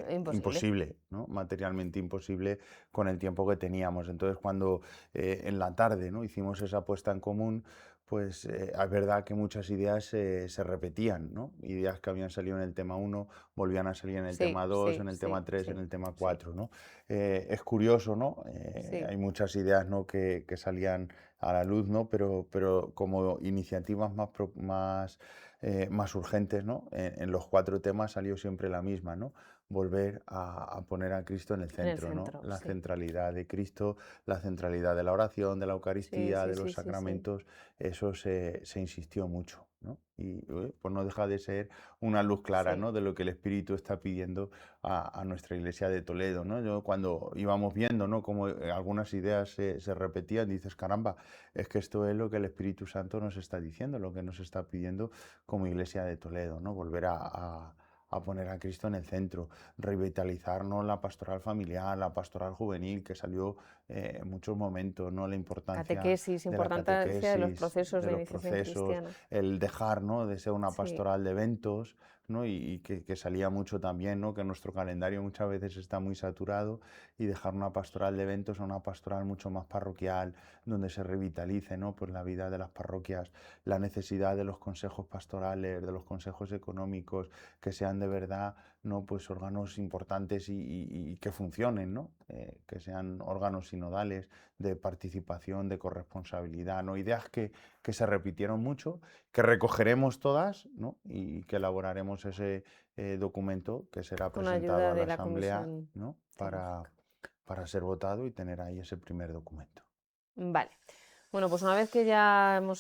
Imposible. imposible, ¿no? Materialmente imposible con el tiempo que teníamos. Entonces, cuando en la tarde, ¿no?, hicimos esa puesta en común, pues es verdad que muchas ideas se repetían, ¿no? Ideas que habían salido en el tema 1 volvían a salir en el tema 2, en el tema 3, en el tema 4, ¿no? Es curioso, ¿no? Sí. Hay muchas ideas, ¿no?, que salían a la luz, ¿no? Pero como iniciativas más urgentes, ¿no? En los 4 temas salió siempre la misma, ¿no? Volver a poner a Cristo en el En el centro, ¿no? centro, La sí. centralidad de Cristo, la centralidad de la oración, de la Sí, Eucaristía, sí, de sí, los sí, sí. sacramentos, eso se insistió mucho, ¿no? Y pues no deja de ser una luz clara, Sí. ¿no?, de lo que el Espíritu está pidiendo a nuestra iglesia de Toledo, ¿no? Yo cuando íbamos viendo, ¿no?, cómo algunas ideas se repetían, dices, caramba, es que esto es lo que el Espíritu Santo nos está diciendo, lo que nos está pidiendo como iglesia de Toledo, ¿no? Volver a poner a Cristo en el centro, revitalizarnos la pastoral familiar, la pastoral juvenil, que salió en muchos momentos, ¿no? La importancia Catequesis, de la importancia de los catequesis, procesos de de los iniciación procesos, cristiana. el dejar, ¿no?, de ser una Sí. pastoral de eventos, ¿no? Y que salía mucho también, ¿no?, que nuestro calendario muchas veces está muy saturado, y dejar una pastoral de eventos a una pastoral mucho más parroquial, donde se revitalice, ¿no?, pues la vida de las parroquias, la necesidad de los consejos pastorales, de los consejos económicos, que sean de verdad, ¿no?, pues órganos importantes y que funcionen, ¿no? Que sean órganos sinodales de participación, de corresponsabilidad, ¿no? Ideas que se repitieron mucho, que recogeremos todas, ¿no?, y que elaboraremos ese documento que será Con presentado ayuda a la de la Asamblea, Comisión ¿no?, Teológica. para ser votado y tener ahí ese primer documento. Vale. Bueno, pues una vez que ya hemos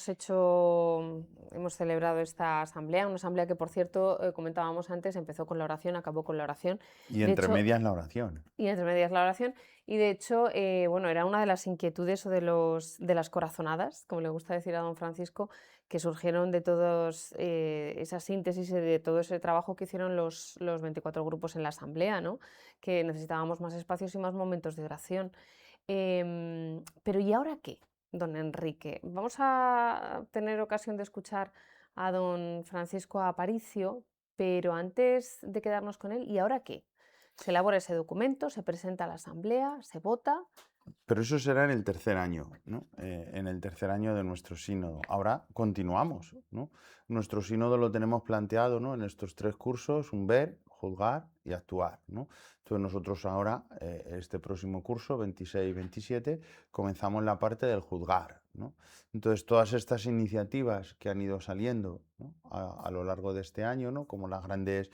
celebrado esta asamblea, una asamblea que, por cierto, comentábamos antes, empezó con la oración, acabó con la oración. Y De entre hecho, medias la oración. y entre medias la oración. Y de hecho, bueno, era una de las inquietudes o de las corazonadas, como le gusta decir a don Francisco, que surgieron de todas esas síntesis y de todo ese trabajo que hicieron los 24 grupos en la asamblea, ¿no? Que necesitábamos más espacios y más momentos de oración. Pero ¿y ahora qué, don Enrique? Vamos a tener ocasión de escuchar a don Francisco Aparicio, pero antes de quedarnos con él, ¿y ahora qué? Se elabora ese documento, se presenta a la asamblea, se vota. Pero eso será en el tercer año, ¿no? En el tercer año de nuestro sínodo. Ahora continuamos, ¿no? Nuestro sínodo lo tenemos planteado, ¿no?, en estos 3 cursos: un ver, juzgar y actuar, ¿no? Entonces nosotros ahora, este próximo curso, 26-27, comenzamos la parte del juzgar, ¿no? Entonces todas estas iniciativas que han ido saliendo, ¿no?, a lo largo de este año, ¿no?, como las grandes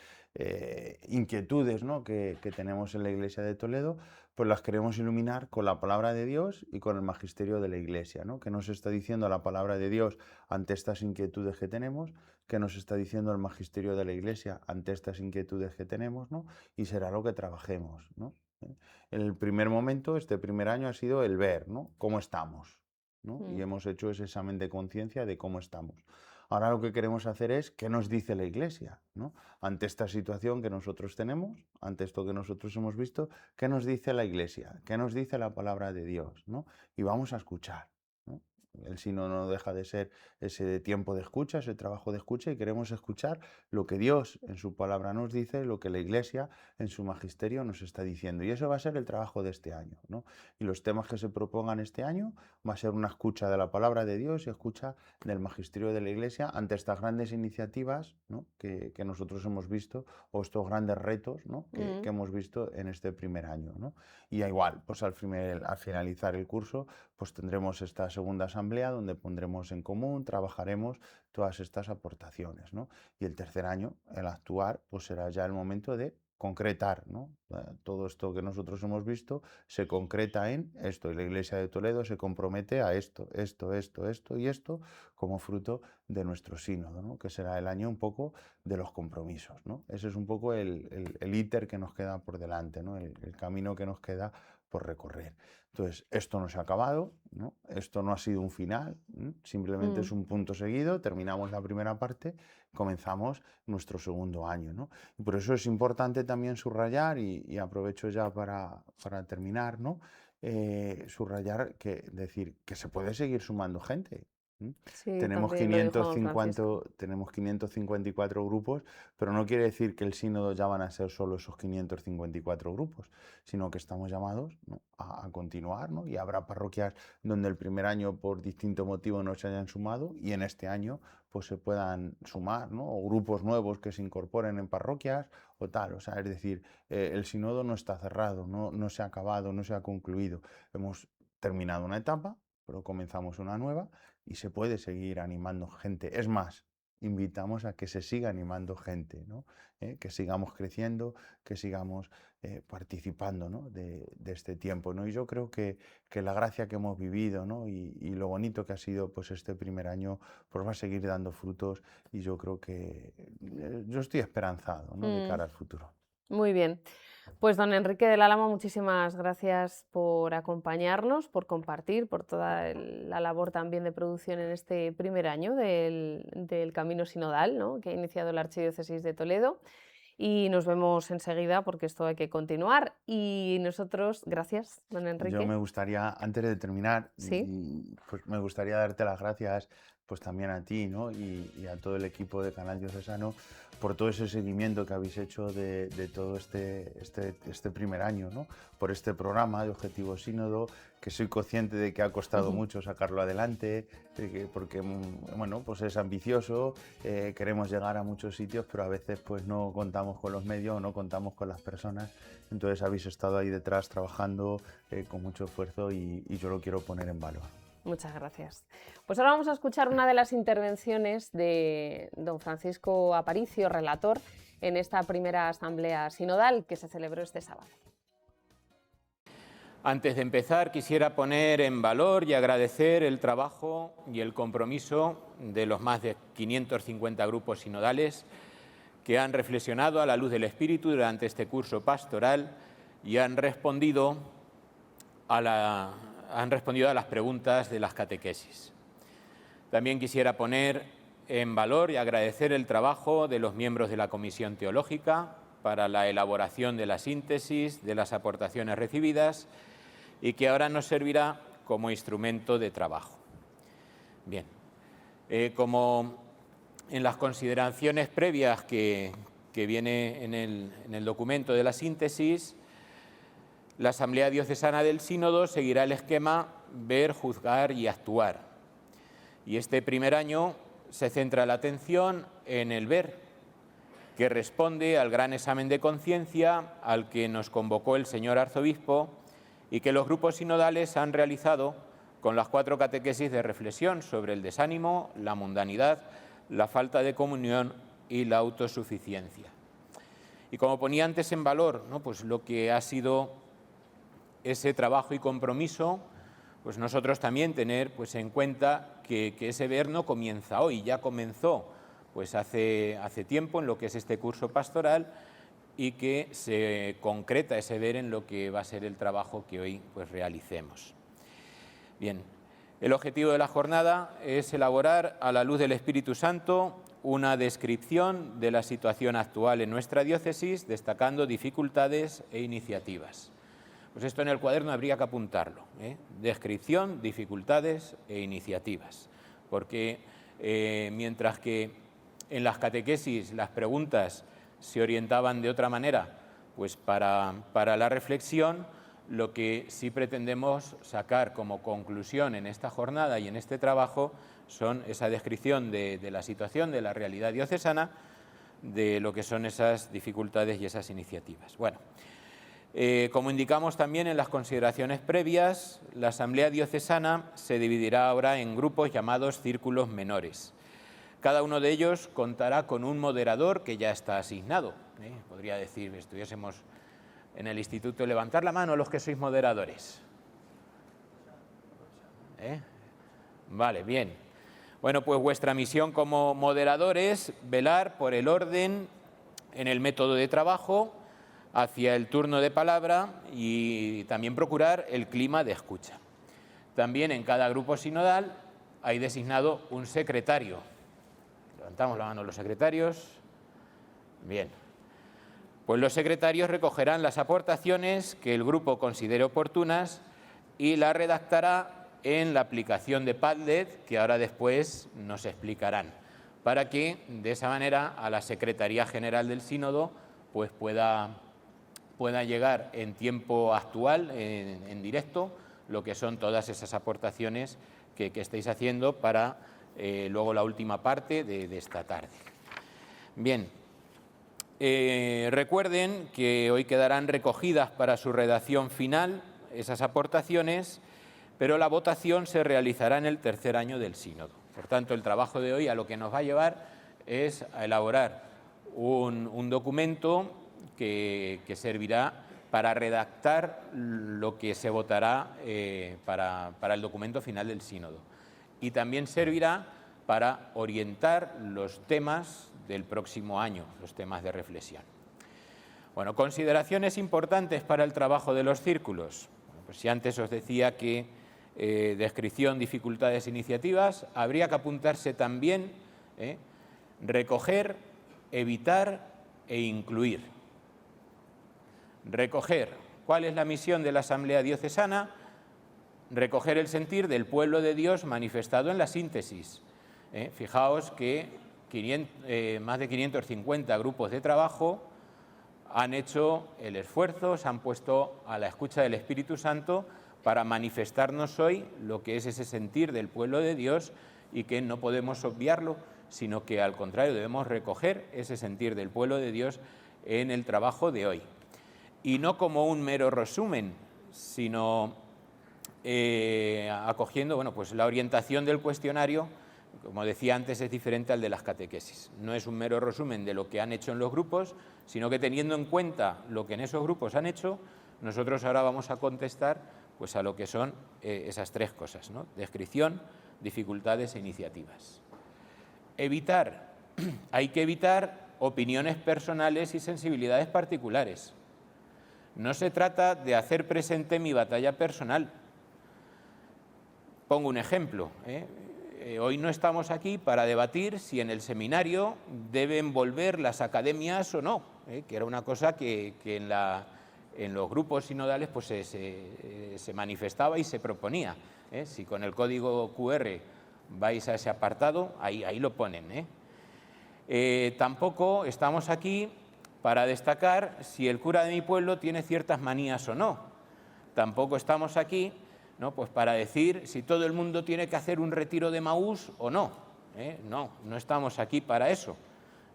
inquietudes, ¿no?, que tenemos en la Iglesia de Toledo, pues las queremos iluminar con la palabra de Dios y con el magisterio de la Iglesia, ¿no? ¿Qué nos está diciendo la palabra de Dios ante estas inquietudes que tenemos? ¿Qué nos está diciendo el magisterio de la Iglesia ante estas inquietudes que tenemos, ¿no? Y será lo que trabajemos, ¿no? El primer momento, este primer año, ha sido el ver, ¿no?, cómo estamos, ¿no? Y hemos hecho ese examen de conciencia de cómo estamos. Ahora lo que queremos hacer es qué nos dice la Iglesia, ¿no? Ante esta situación que nosotros tenemos, ante esto que nosotros hemos visto, ¿qué nos dice la Iglesia? ¿Qué nos dice la palabra de Dios? ¿No? Y vamos a escuchar, ¿no? El sínodo no deja de ser ese tiempo de escucha, ese trabajo de escucha, y queremos escuchar lo que Dios en su palabra nos dice, lo que la Iglesia en su magisterio nos está diciendo. Y eso va a ser el trabajo de este año, ¿no? Y los temas que se propongan este año va a ser una escucha de la palabra de Dios y escucha del magisterio de la Iglesia ante estas grandes iniciativas, ¿no?, que nosotros hemos visto, o estos grandes retos, ¿no?, que hemos visto en este primer año, ¿no? Y igual, pues al finalizar el curso, pues tendremos esta segunda asamblea donde pondremos en común, trabajaremos todas estas aportaciones, ¿no? Y el tercer año, el actuar, pues será ya el momento de concretar, ¿no? Todo esto que nosotros hemos visto se concreta en esto, y la Iglesia de Toledo se compromete a esto y esto, como fruto de nuestro sínodo, ¿no?, que será el año un poco de los compromisos, ¿no? Ese es un poco el íter que nos queda por delante, ¿no?, el camino que nos queda por recorrer. Entonces, esto no se ha acabado, ¿no? Esto no ha sido un final, ¿no? Simplemente es un punto seguido, terminamos la primera parte, comenzamos nuestro segundo año, ¿no? Y por eso es importante también subrayar, y aprovecho ya para terminar, ¿no?, subrayar decir que se puede seguir sumando gente, Sí, Tenemos también lo dijo don Francisco. tenemos 554 grupos, pero no quiere decir que el sínodo ya van a ser solo esos 554 grupos, sino que estamos llamados, ¿no?, a continuar, ¿no? Y habrá parroquias donde el primer año por distinto motivo no se hayan sumado y en este año pues se puedan sumar, ¿no? O grupos nuevos que se incorporen en parroquias o tal. O sea, es decir, el sínodo no está cerrado, no se ha acabado, no se ha concluido. Hemos terminado una etapa, pero comenzamos una nueva y se puede seguir animando gente. Es más, invitamos a que se siga animando gente, ¿no? Que sigamos creciendo, que sigamos participando, ¿no?, de este tiempo, ¿no? Y yo creo que la gracia que hemos vivido, ¿no?, y lo bonito que ha sido pues este primer año, pues va a seguir dando frutos y yo creo que yo estoy esperanzado, ¿no?, de cara al futuro. Muy bien. Pues don Enrique del Álamo, muchísimas gracias por acompañarnos, por compartir, por toda la labor también de producción en este primer año del Camino Sinodal, ¿no?, que ha iniciado la Archidiócesis de Toledo. Y nos vemos enseguida porque esto hay que continuar. Y nosotros, gracias, don Yo Enrique. me gustaría, antes de terminar, Sí. pues me gustaría darte las gracias pues también a ti, ¿no?, y a todo el equipo de Canal Diocesano por todo ese seguimiento que habéis hecho de todo este primer año, ¿no?, por este programa de Objetivo Sínodo, que soy consciente de que ha costado mucho sacarlo adelante, porque bueno, pues es ambicioso, queremos llegar a muchos sitios, pero a veces pues no contamos con los medios, no contamos con las personas. Entonces habéis estado ahí detrás trabajando con mucho esfuerzo y yo lo quiero poner en valor. Muchas gracias. Pues ahora vamos a escuchar una de las intervenciones de don Francisco Aparicio, relator, en esta primera asamblea sinodal que se celebró este sábado. Antes de empezar, quisiera poner en valor y agradecer el trabajo y el compromiso de los más de 550 grupos sinodales que han reflexionado a la luz del Espíritu durante este curso pastoral y han respondido a las preguntas de las catequesis. También quisiera poner en valor y agradecer el trabajo de los miembros de la Comisión Teológica para la elaboración de la síntesis de las aportaciones recibidas y que ahora nos servirá como instrumento de trabajo. Bien, como en las consideraciones previas que viene en el documento de la síntesis, la Asamblea Diocesana del Sínodo seguirá el esquema ver, juzgar y actuar. Y este primer año se centra la atención en el ver, que responde al gran examen de conciencia al que nos convocó el señor arzobispo y que los grupos sinodales han realizado con las 4 catequesis de reflexión sobre el desánimo, la mundanidad, la falta de comunión y la autosuficiencia. Y como ponía antes en valor, ¿no?, pues lo que ha sido ese trabajo y compromiso, pues nosotros también tener pues en cuenta que ese ver no comienza hoy, ya comenzó pues hace tiempo en lo que es este curso pastoral y que se concreta ese ver en lo que va a ser el trabajo que hoy pues realicemos. Bien, el objetivo de la jornada es elaborar a la luz del Espíritu Santo una descripción de la situación actual en nuestra diócesis, destacando dificultades e iniciativas. Pues esto en el cuaderno habría que apuntarlo, descripción, dificultades e iniciativas, porque mientras que en las catequesis las preguntas se orientaban de otra manera, pues para la reflexión, lo que sí pretendemos sacar como conclusión en esta jornada y en este trabajo son esa descripción de la situación, de la realidad diocesana, de lo que son esas dificultades y esas iniciativas. Bueno, como indicamos también en las consideraciones previas, la Asamblea Diocesana se dividirá ahora en grupos llamados círculos menores. Cada uno de ellos contará con un moderador que ya está asignado. Podría decir, estuviésemos en el instituto, levantar la mano los que sois moderadores. Vale, bien. Bueno, pues vuestra misión como moderadores es velar por el orden en el método de trabajo, hacia el turno de palabra y también procurar el clima de escucha. También en cada grupo sinodal hay designado un secretario. Levantamos la mano los secretarios. Bien. Pues los secretarios recogerán las aportaciones que el grupo considere oportunas y las redactará en la aplicación de Padlet, que ahora después nos explicarán, para que de esa manera a la Secretaría General del Sínodo pues pueda llegar en tiempo actual, en directo, lo que son todas esas aportaciones que estáis haciendo para luego la última parte de esta tarde. Bien, recuerden que hoy quedarán recogidas para su redacción final esas aportaciones, pero la votación se realizará en el tercer año del sínodo. Por tanto, el trabajo de hoy a lo que nos va a llevar es a elaborar un documento que servirá para redactar lo que se votará para el documento final del sínodo. Y también servirá para orientar los temas del próximo año, los temas de reflexión. Bueno, consideraciones importantes para el trabajo de los círculos. Bueno, pues si antes os decía que descripción, dificultades, iniciativas, habría que apuntarse también recoger, evitar e incluir. Recoger. ¿Cuál es la misión de la Asamblea Diocesana? Recoger el sentir del pueblo de Dios manifestado en la síntesis. Fijaos que más de 550 grupos de trabajo han hecho el esfuerzo, se han puesto a la escucha del Espíritu Santo para manifestarnos hoy lo que es ese sentir del pueblo de Dios y que no podemos obviarlo, sino que al contrario debemos recoger ese sentir del pueblo de Dios en el trabajo de hoy. Y no como un mero resumen, sino acogiendo pues la orientación del cuestionario, como decía antes, es diferente al de las catequesis. No es un mero resumen de lo que han hecho en los grupos, sino que teniendo en cuenta lo que en esos grupos han hecho, nosotros ahora vamos a contestar pues a lo que son esas tres cosas, ¿no? Descripción, dificultades e iniciativas. Evitar. Hay que evitar opiniones personales y sensibilidades particulares. No se trata de hacer presente mi batalla personal. Pongo un ejemplo. Hoy no estamos aquí para debatir si en el seminario deben volver las academias o no, que era una cosa que en los grupos sinodales pues se manifestaba y se proponía. Si con el código QR vais a ese apartado, ahí lo ponen. Tampoco estamos aquí para destacar si el cura de mi pueblo tiene ciertas manías o no. Tampoco estamos aquí pues para decir si todo el mundo tiene que hacer un retiro de Maús o no. No estamos aquí para eso.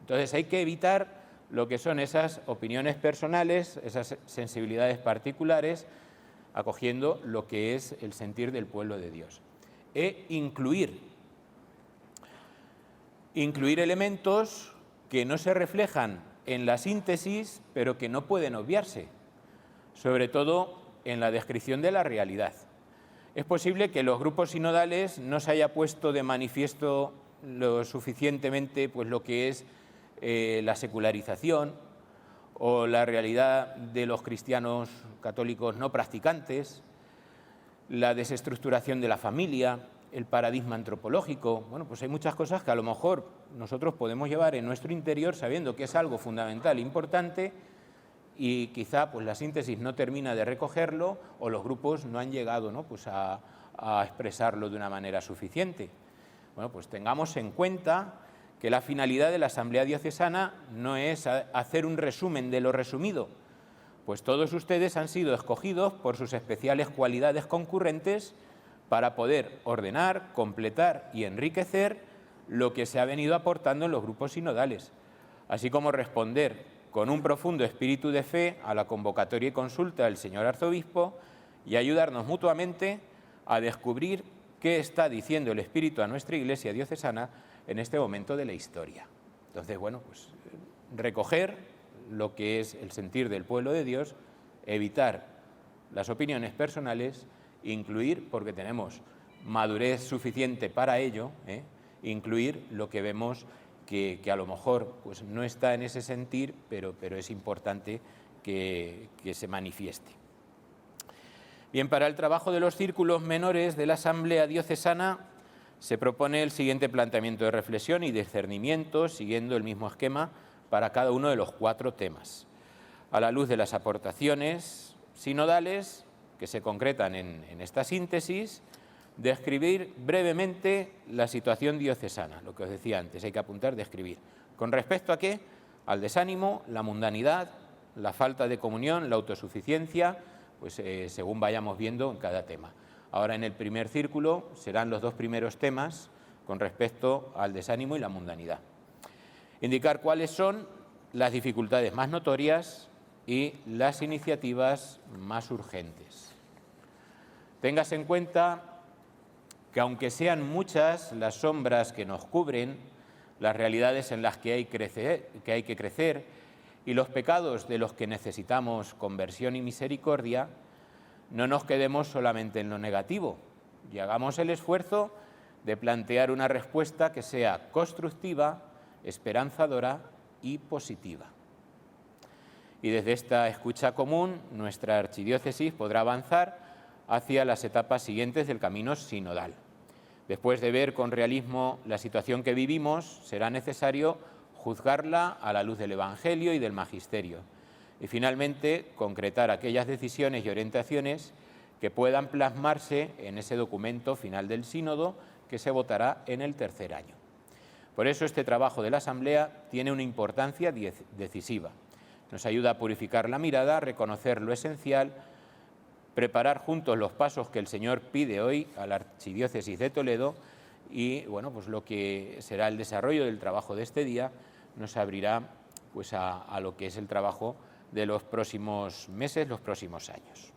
Entonces hay que evitar lo que son esas opiniones personales, esas sensibilidades particulares, acogiendo lo que es el sentir del pueblo de Dios. E incluir elementos que no se reflejan en la síntesis, pero que no pueden obviarse, sobre todo en la descripción de la realidad. Es posible que los grupos sinodales no se haya puesto de manifiesto lo suficientemente pues lo que es la secularización o la realidad de los cristianos católicos no practicantes, la desestructuración de la familia, el paradigma antropológico. Bueno, pues hay muchas cosas que a lo mejor nosotros podemos llevar en nuestro interior sabiendo que es algo fundamental, importante, y quizá pues la síntesis no termina de recogerlo o los grupos no han llegado pues a expresarlo de una manera suficiente. Bueno, pues tengamos en cuenta que la finalidad de la Asamblea Diocesana no es hacer un resumen de lo resumido, pues todos ustedes han sido escogidos por sus especiales cualidades concurrentes para poder ordenar, completar y enriquecer lo que se ha venido aportando en los grupos sinodales, así como responder con un profundo espíritu de fe a la convocatoria y consulta del señor arzobispo y ayudarnos mutuamente a descubrir qué está diciendo el Espíritu a nuestra Iglesia diocesana en este momento de la historia. Entonces, bueno, pues recoger lo que es el sentir del pueblo de Dios, evitar las opiniones personales, incluir, porque tenemos madurez suficiente para ello, incluir lo que vemos que a lo mejor pues, no está en ese sentir, pero es importante que se manifieste. Bien, para el trabajo de los círculos menores de la Asamblea Diocesana se propone el siguiente planteamiento de reflexión y discernimiento, siguiendo el mismo esquema para cada uno de los 4 temas. A la luz de las aportaciones sinodales que se concretan en esta síntesis, describir brevemente la situación diocesana, lo que os decía antes, hay que apuntar, describir. ¿Con respecto a qué? Al desánimo, la mundanidad, la falta de comunión, la autosuficiencia, pues según vayamos viendo en cada tema. Ahora en el primer círculo serán los dos primeros temas con respecto al desánimo y la mundanidad. Indicar cuáles son las dificultades más notorias y las iniciativas más urgentes. Tengas en cuenta que aunque sean muchas las sombras que nos cubren, las realidades en las que hay que crecer y los pecados de los que necesitamos conversión y misericordia, no nos quedemos solamente en lo negativo y hagamos el esfuerzo de plantear una respuesta que sea constructiva, esperanzadora y positiva. Y desde esta escucha común, nuestra archidiócesis podrá avanzar hacia las etapas siguientes del camino sinodal. Después de ver con realismo la situación que vivimos, será necesario juzgarla a la luz del Evangelio y del Magisterio. Y finalmente, concretar aquellas decisiones y orientaciones que puedan plasmarse en ese documento final del sínodo que se votará en el tercer año. Por eso este trabajo de la Asamblea tiene una importancia decisiva. Nos ayuda a purificar la mirada, a reconocer lo esencial, preparar juntos los pasos que el Señor pide hoy a la Archidiócesis de Toledo y, bueno, pues lo que será el desarrollo del trabajo de este día nos abrirá pues a lo que es el trabajo de los próximos meses, los próximos años.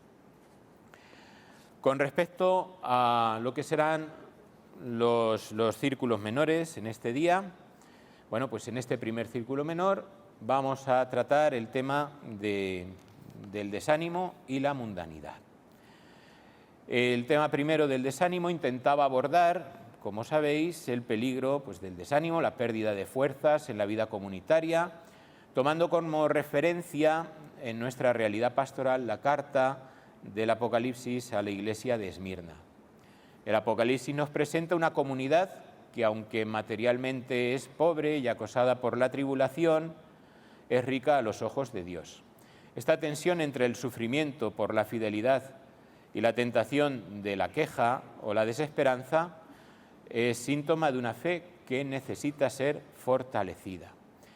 Con respecto a lo que serán los círculos menores en este día, bueno, pues en este primer círculo menor vamos a tratar el tema del desánimo y la mundanidad. El tema primero del desánimo intentaba abordar, como sabéis, el peligro pues, del desánimo, la pérdida de fuerzas en la vida comunitaria, tomando como referencia en nuestra realidad pastoral la carta del Apocalipsis a la iglesia de Esmirna. El Apocalipsis nos presenta una comunidad que, aunque materialmente es pobre y acosada por la tribulación, es rica a los ojos de Dios. Esta tensión entre el sufrimiento por la fidelidad y la tentación de la queja o la desesperanza es síntoma de una fe que necesita ser fortalecida.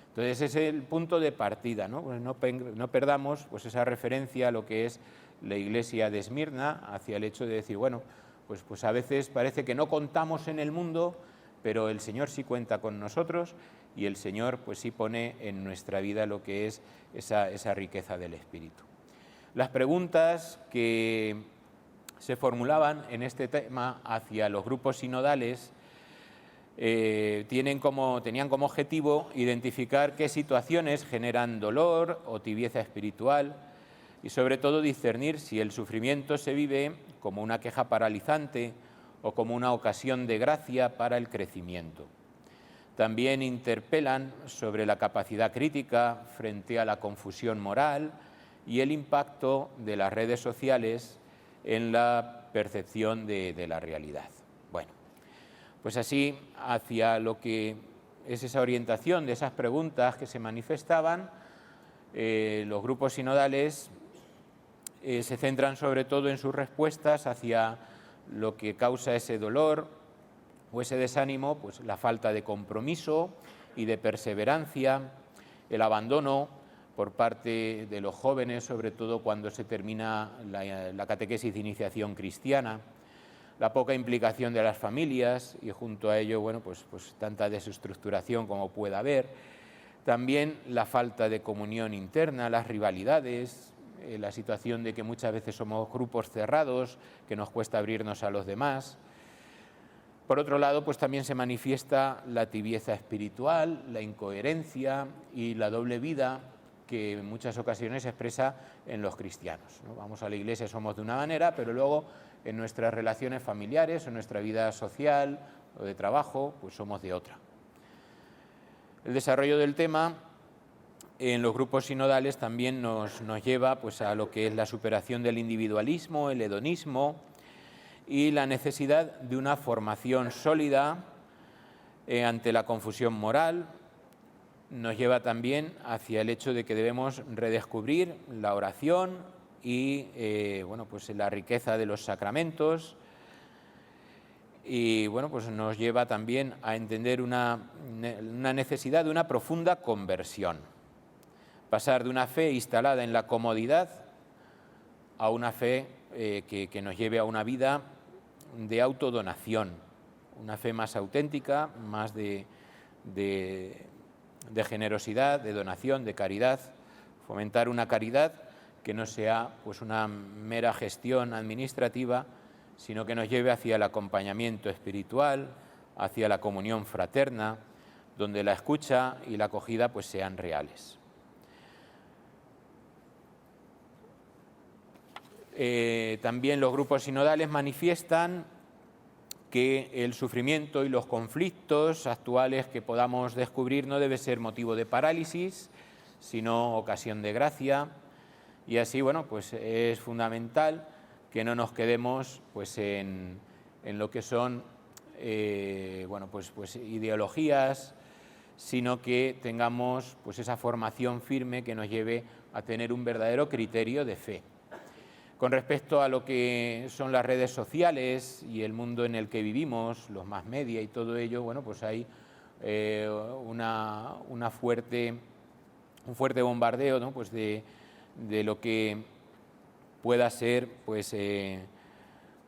Entonces ese es el punto de partida, ¿no? Pues no perdamos pues, esa referencia a lo que es la iglesia de Esmirna, hacia el hecho de decir, bueno, pues a veces parece que no contamos en el mundo, pero el Señor sí cuenta con nosotros y el Señor pues sí pone en nuestra vida lo que es esa riqueza del Espíritu. Las preguntas que se formulaban en este tema hacia los grupos sinodales tenían como objetivo identificar qué situaciones generan dolor o tibieza espiritual y sobre todo discernir si el sufrimiento se vive como una queja paralizante o como una ocasión de gracia para el crecimiento. También interpelan sobre la capacidad crítica frente a la confusión moral y el impacto de las redes sociales en la percepción de la realidad. Bueno, pues así, hacia lo que es esa orientación de esas preguntas que se manifestaban, los grupos sinodales se centran sobre todo en sus respuestas hacia lo que causa ese dolor o ese desánimo, pues la falta de compromiso y de perseverancia, el abandono por parte de los jóvenes, sobre todo cuando se termina la catequesis de iniciación cristiana, la poca implicación de las familias y junto a ello, bueno, pues tanta desestructuración como pueda haber, también la falta de comunión interna, las rivalidades, la situación de que muchas veces somos grupos cerrados, que nos cuesta abrirnos a los demás. Por otro lado, pues también se manifiesta la tibieza espiritual, la incoherencia y la doble vida que en muchas ocasiones se expresa en los cristianos, ¿no? Vamos a la iglesia, somos de una manera, pero luego en nuestras relaciones familiares, en nuestra vida social o de trabajo, pues somos de otra. El desarrollo del tema en los grupos sinodales también nos lleva pues, a lo que es la superación del individualismo, el hedonismo y la necesidad de una formación sólida ante la confusión moral. Nos lleva también hacia el hecho de que debemos redescubrir la oración y bueno, pues la riqueza de los sacramentos y bueno, pues nos lleva también a entender una necesidad de una profunda conversión. Pasar de una fe instalada en la comodidad a una fe que nos lleve a una vida de autodonación, una fe más auténtica, más de generosidad, de donación, de caridad, fomentar una caridad que no sea pues una mera gestión administrativa, sino que nos lleve hacia el acompañamiento espiritual, hacia la comunión fraterna, donde la escucha y la acogida pues sean reales. También los grupos sinodales manifiestan que el sufrimiento y los conflictos actuales que podamos descubrir no debe ser motivo de parálisis, sino ocasión de gracia, y así, bueno, pues es fundamental que no nos quedemos pues en lo que son bueno, pues ideologías, sino que tengamos pues esa formación firme que nos lleve a tener un verdadero criterio de fe. Con respecto a lo que son las redes sociales y el mundo en el que vivimos, los mass media y todo ello, bueno, pues hay un fuerte bombardeo, ¿no? Pues de lo que pueda ser pues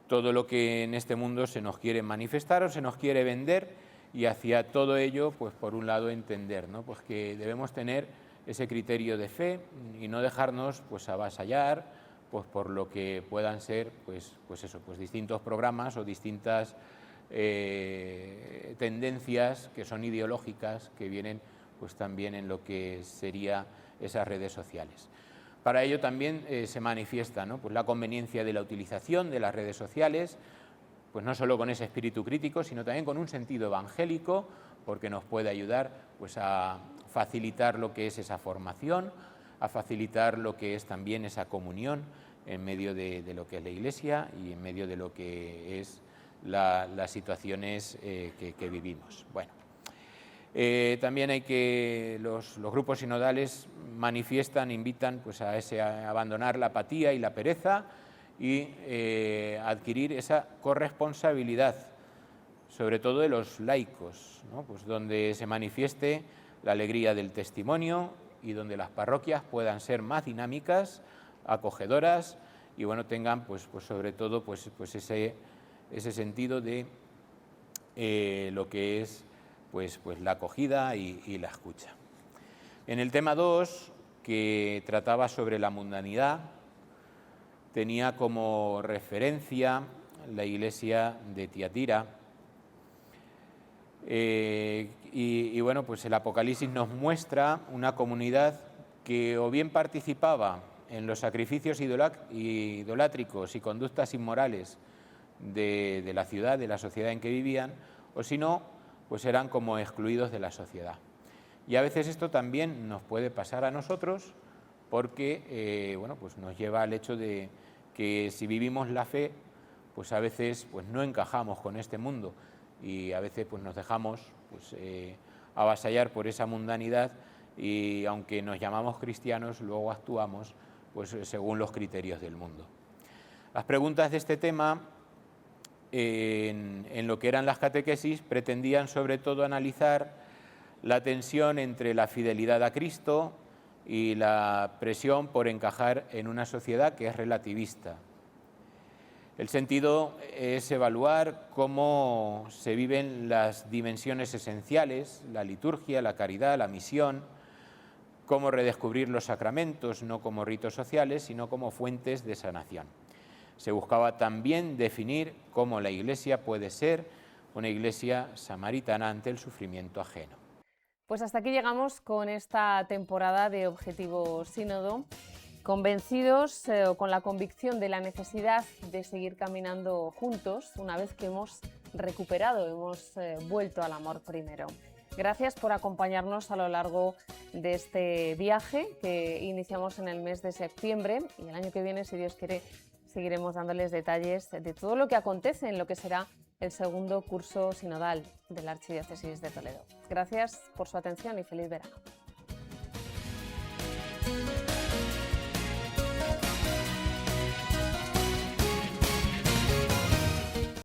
todo lo que en este mundo se nos quiere manifestar o se nos quiere vender, y hacia todo ello, pues por un lado entender, ¿no? Pues que debemos tener ese criterio de fe y no dejarnos pues avasallar pues por lo que puedan ser pues distintos programas o distintas tendencias que son ideológicas, que vienen pues también en lo que sería esas redes sociales. Para ello también se manifiesta, ¿no? Pues la conveniencia de la utilización de las redes sociales, pues no solo con ese espíritu crítico, sino también con un sentido evangélico, porque nos puede ayudar pues a facilitar lo que es esa formación, a facilitar lo que es también esa comunión en medio de lo que es la Iglesia y en medio de lo que es las situaciones que vivimos. Bueno, también hay que los grupos sinodales manifiestan, invitan pues a abandonar la apatía y la pereza y adquirir esa corresponsabilidad, sobre todo de los laicos, ¿no? Pues donde se manifieste la alegría del testimonio y donde las parroquias puedan ser más dinámicas, acogedoras y bueno, tengan pues sobre todo pues ese sentido de lo que es pues la acogida y la escucha. En el tema 2, que trataba sobre la mundanidad, tenía como referencia la iglesia de Tiatira. Y bueno, pues el Apocalipsis nos muestra una comunidad que o bien participaba en los sacrificios idolátricos y conductas inmorales de la ciudad, de la sociedad en que vivían, o si no, pues eran como excluidos de la sociedad. Y a veces esto también nos puede pasar a nosotros porque bueno, pues nos lleva al hecho de que si vivimos la fe, pues a veces pues no encajamos con este mundo y a veces pues nos dejamos pues avasallar por esa mundanidad y aunque nos llamamos cristianos, luego actuamos pues según los criterios del mundo. Las preguntas de este tema en lo que eran las catequesis pretendían sobre todo analizar la tensión entre la fidelidad a Cristo y la presión por encajar en una sociedad que es relativista. El sentido es evaluar cómo se viven las dimensiones esenciales, la liturgia, la caridad, la misión, cómo redescubrir los sacramentos, no como ritos sociales, sino como fuentes de sanación. Se buscaba también definir cómo la Iglesia puede ser una Iglesia samaritana ante el sufrimiento ajeno. Pues hasta aquí llegamos con esta temporada de Objetivo Sínodo, convencidos con la convicción de la necesidad de seguir caminando juntos una vez que hemos recuperado, hemos vuelto al amor primero. Gracias por acompañarnos a lo largo de este viaje que iniciamos en el mes de septiembre y el año que viene, si Dios quiere, seguiremos dándoles detalles de todo lo que acontece en lo que será el segundo curso sinodal de la Archidiócesis de Toledo. Gracias por su atención y feliz verano.